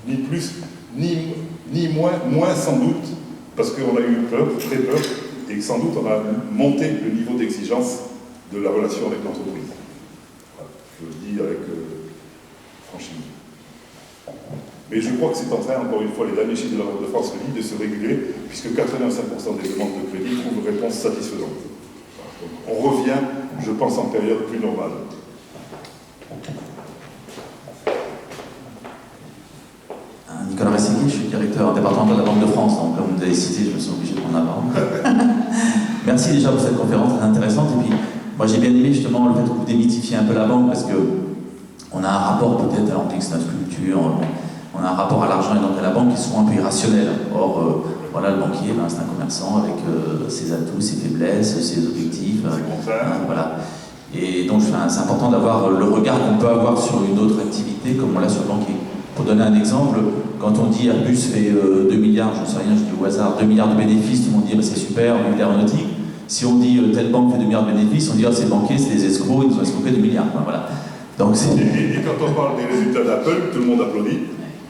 Speaker 3: ni plus, ni moins sans doute, parce qu'on a eu peur, très peur, et sans doute on a monté le niveau d'exigence de la relation avec l'entreprise. Voilà, je le dis avec franchise. Mais je crois que c'est en train, encore une fois, les derniers chiffres de la Banque de France le disent, de se réguler, puisque 85% des demandes de crédit trouvent une réponse satisfaisante. Donc, on revient, je pense, en période plus normale.
Speaker 7: Nicolas Ressigui, je suis directeur départemental de la Banque de France, donc comme vous avez cité, je me sens obligé de prendre la parole. Merci déjà pour cette conférence très intéressante. Et puis, moi j'ai bien aimé justement le fait que vous démythifiez un peu la banque, parce que on a un rapport peut-être à l'antique, notre culture, on a un rapport à l'argent et donc à la banque qui est souvent un peu irrationnel. Or, voilà, le banquier, c'est un commerçant avec ses atouts, ses faiblesses, ses objectifs. Voilà. Et donc c'est important d'avoir le regard qu'on peut avoir sur une autre activité comme on l'a sur le banquier. Pour donner un exemple, quand on dit Airbus fait 2 milliards, je ne sais rien, je dis au hasard, 2 milliards de bénéfices, tout le monde dit c'est super, vive l'aéronautique. Si on dit telle banque fait 2 milliards de bénéfices, on dit c'est banquier, c'est des escrocs, ils nous ont escroqué 2 milliards. Voilà. Donc,
Speaker 3: et quand on parle des résultats d'Apple, tout le monde applaudit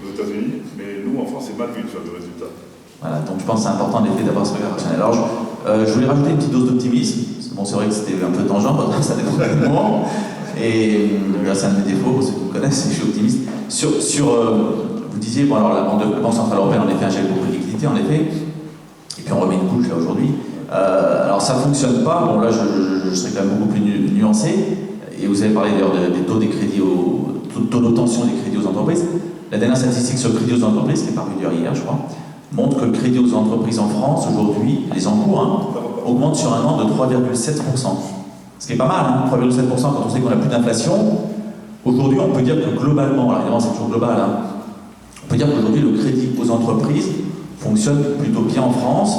Speaker 3: aux États-Unis, mais nous en France c'est mal vu de faire des résultats.
Speaker 7: Voilà, donc je pense que c'est important en effet d'avoir ce regard rationnel. Alors je voulais rajouter une petite dose d'optimisme, parce que bon, c'est vrai que c'était un peu tangent, ça dépend du moment. Et c'est un de mes défauts, pour ceux qui me connaissent, c'est que je suis optimiste. Vous disiez, bon alors la Banque Centrale Européenne en effet un gel pour de liquidité, en effet, et puis on remet une couche là aujourd'hui. Alors ça ne fonctionne pas, bon là je serais quand même beaucoup plus nuancé, et vous avez parlé d'ailleurs des taux des crédits, taux d'obtention des crédits aux entreprises. La dernière statistique sur le crédit aux entreprises, qui est parue hier je crois, montre que le crédit aux entreprises en France aujourd'hui, les encours, augmentent sur un an de 3,7%. Ce qui est pas mal, 3,7% quand on sait qu'on n'a plus d'inflation. Aujourd'hui, on peut dire que globalement, alors évidemment c'est toujours global, hein, on peut dire qu'aujourd'hui le crédit aux entreprises fonctionne plutôt bien en France,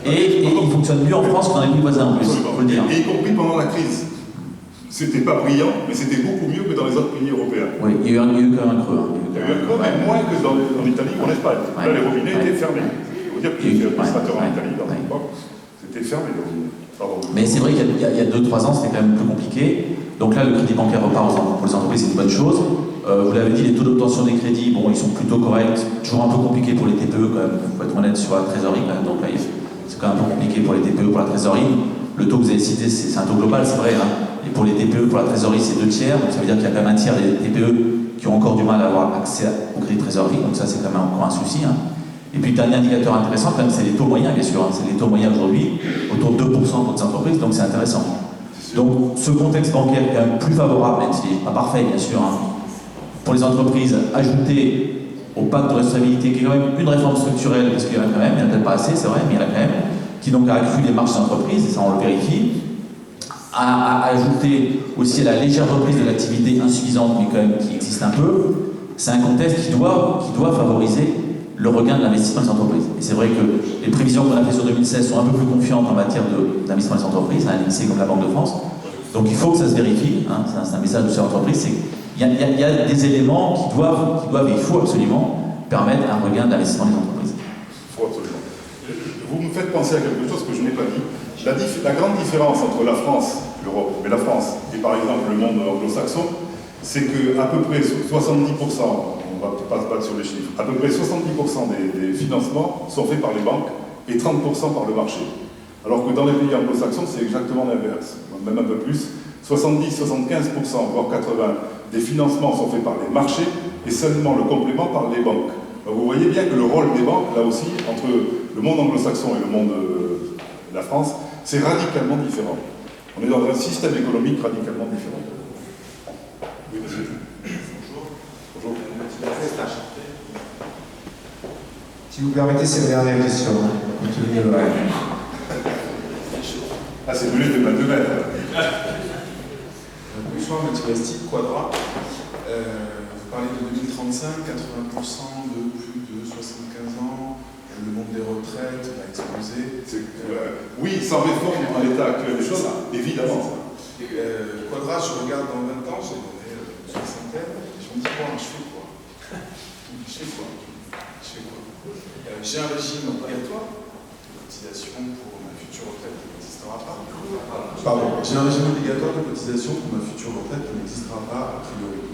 Speaker 7: et il fonctionne mieux en France que dans les pays voisins en plus, il faut le dire.
Speaker 3: Et y compris pendant la crise. C'était pas brillant, mais c'était beaucoup mieux que dans les autres pays européens.
Speaker 7: Oui, il y a eu quand même un creux. Hein.
Speaker 3: Il y a eu un creux, mais moins que en Italie ou en Espagne. Là, les robinets étaient fermés. Il faut dire que j'étais administrateur en Italie dans cette époque, c'était fermé les robinets. Pardon.
Speaker 7: Mais c'est vrai qu'il y a 2-3 ans, c'était quand même plus compliqué. Donc là, le crédit bancaire repart pour les entreprises, c'est une bonne chose. Vous l'avez dit, les taux d'obtention des crédits, bon, ils sont plutôt corrects. Toujours un peu compliqué pour les TPE quand même. Il faut être honnête sur la trésorerie quand même. Donc là, c'est quand même un peu compliqué pour les TPE, pour la trésorerie. Le taux que vous avez cité, c'est un taux global, c'est vrai. Hein. Et pour les TPE, pour la trésorerie, c'est 2 tiers. Donc ça veut dire qu'il y a quand même un tiers des TPE qui ont encore du mal à avoir accès au crédit de trésorerie. Donc ça, c'est quand même encore un souci. Hein. Et puis le dernier indicateur intéressant, quand même, c'est les taux moyens, bien sûr. Hein. C'est les taux moyens aujourd'hui, autour de 2% pour des entreprises, donc c'est intéressant. Donc ce contexte bancaire est quand même plus favorable, même s'il n'est pas parfait, bien sûr, hein, pour les entreprises, ajouté au pacte de responsabilité, qui est quand même une réforme structurelle, parce qu'il y en a quand même, il n'y en a peut-être pas assez, c'est vrai, mais il y en a quand même, qui donc a accru les marges des entreprises, et ça on le vérifie, a ajouté aussi à la légère reprise de l'activité insuffisante, mais quand même qui existe un peu. C'est un contexte qui doit favoriser le regain de l'investissement des entreprises. Et c'est vrai que les prévisions qu'on a faites sur 2016 sont un peu plus confiantes en matière d'investissement des entreprises, un INSEE comme la Banque de France. Donc il faut que ça se vérifie, hein, c'est un message de ces entreprises, c'est qu'il y a des éléments qui doivent, et il faut absolument permettre un regain de l'investissement des entreprises.
Speaker 3: Il faut absolument. Vous me faites penser à quelque chose que je n'ai pas dit. La grande différence entre la France, l'Europe, mais la France et par exemple le monde anglo-saxon, c'est qu'à peu près 70%, on ne va pas se battre sur les chiffres, à peu près 70% des financements sont faits par les banques et 30% par le marché. Alors que dans les pays anglo-saxons, c'est exactement l'inverse, même un peu plus. 70, 75%, voire 80% des financements sont faits par les marchés et seulement le complément par les banques. Donc vous voyez bien que le rôle des banques, là aussi, entre le monde anglo-saxon et le monde de la France, c'est radicalement différent. On est dans un système économique radicalement différent. Oui, monsieur. Bonjour. Bonjour.
Speaker 1: Si vous permettez, c'est la dernière question.
Speaker 3: Ah, c'est de l'île de 2 mètres.
Speaker 8: Bonsoir, Mathieu Bastide, Quadra. Vous parlez de 2035, 80% de plus de 75 ans, le monde des retraites va exploser.
Speaker 3: Oui, sans réforme en l'état actuel des choses, évidemment.
Speaker 8: Quadra, je regarde dans 20 ans, j'ai donné une soixantaine, et je me dis, bon, je fais quoi? J'ai un régime obligatoire de cotisation pour ma future retraite qui n'existera pas. Pardon, j'ai un régime obligatoire de cotisation pour ma future retraite qui n'existera pas a priori.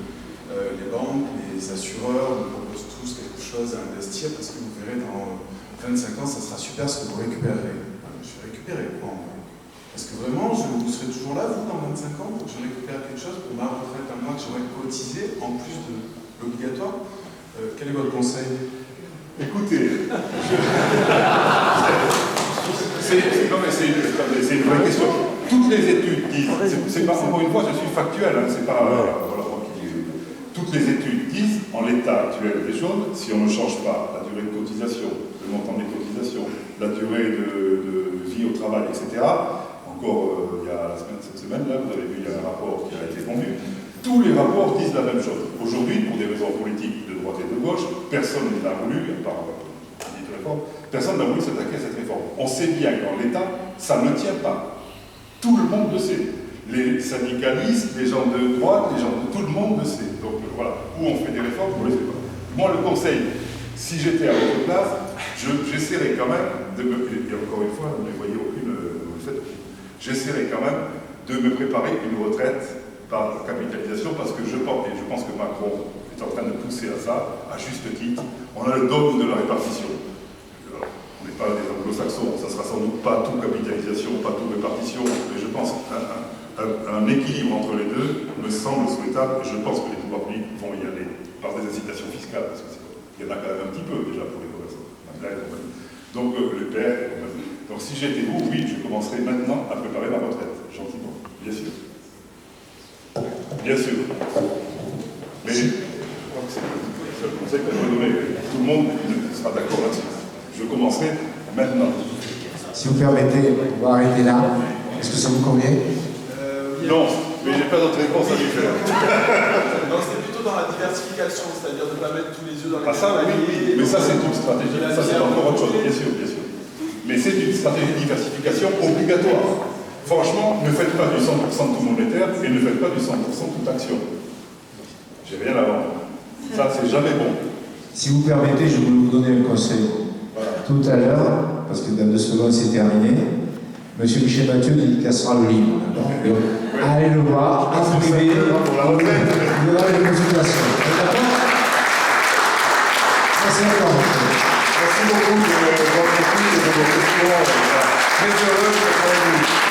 Speaker 8: Les banques, les assureurs nous proposent tous quelque chose à investir parce que vous verrez dans 25 ans, ça sera super ce que vous récupérerez. Je vais récupérer quoi en fait? Est-ce que vraiment vous serez toujours là, vous, dans 25 ans, pour que je récupère quelque chose pour ma retraite à moi que j'aurais cotisé en plus de l'obligatoire? Quel est votre conseil?
Speaker 3: Écoutez, c'est une vraie question. Toutes les études disent, c'est pas, encore une fois, je suis factuel, hein, c'est pas voilà, moi qui toutes les études disent, en l'état actuel des choses, si on ne change pas la durée de cotisation, le montant des cotisations, la durée de vie au travail, etc. Encore il y a cette semaine, là, vous avez vu, il y a un rapport qui a été fondu. Tous les rapports disent la même chose. Aujourd'hui, pour des raisons politiques de droite et de gauche, personne n'a voulu, à part réforme, personne n'a voulu s'attaquer à cette réforme. On sait bien qu'en l'État, ça ne tient pas. Tout le monde le sait. Les syndicalistes, les gens de droite, les gens de tout le monde le sait. Donc voilà, où on fait des réformes, on ne les fait pas. Moi, le conseil, si j'étais à votre place, j'essaierais quand même de me... Et encore une fois, vous ne voyez aucune... J'essaierais quand même de me préparer une retraite par capitalisation, parce que je pense que Macron est en train de pousser à ça, à juste titre. On a le dogme de la répartition. On n'est pas des anglo-saxons, ça ne sera sans doute pas tout capitalisation, pas tout répartition, mais je pense qu'un équilibre entre les deux me semble souhaitable, et je pense que les pouvoirs publics vont y aller par des incitations fiscales, parce qu'il y en a quand même un petit peu déjà pour les commerçants. Donc les pères, donc si j'étais vous, oui, je commencerai maintenant à préparer ma retraite, gentiment, bien sûr. Bien sûr. Mais je crois que c'est le conseil qu'on doit donner. Tout le monde sera d'accord là-dessus. Je commencerai maintenant.
Speaker 1: Si vous permettez, on va arrêter là. Est-ce que ça vous convient?
Speaker 3: Non. Mais j'ai pas d'autre réponse à lui faire.
Speaker 8: Non, c'était plutôt dans la diversification, c'est-à-dire de ne pas mettre tous les œufs dans les
Speaker 3: Ah ça, oui,
Speaker 8: paniers.
Speaker 3: mais ça c'est une stratégie, ça c'est encore autre chose, bien sûr, bien sûr. Mais c'est une stratégie de diversification obligatoire. Franchement, ne faites pas du 100% tout monétaire et ne faites pas du 100% toute action. J'ai rien à vendre. Ça, c'est jamais bon.
Speaker 2: Si vous permettez, je vais vous donner un conseil.
Speaker 3: Voilà.
Speaker 2: Tout à l'heure, parce que dans 2 secondes c'est terminé, Monsieur Michel Mathieu dédicacera le livre. Donc, allez le voir, en privé,
Speaker 3: Pour la retraite.
Speaker 2: il y aura les consultations. D'accord? Ça c'est d'accord.
Speaker 3: Merci beaucoup de votre écoute et de vos questions. Très heureux de travailler avec vous.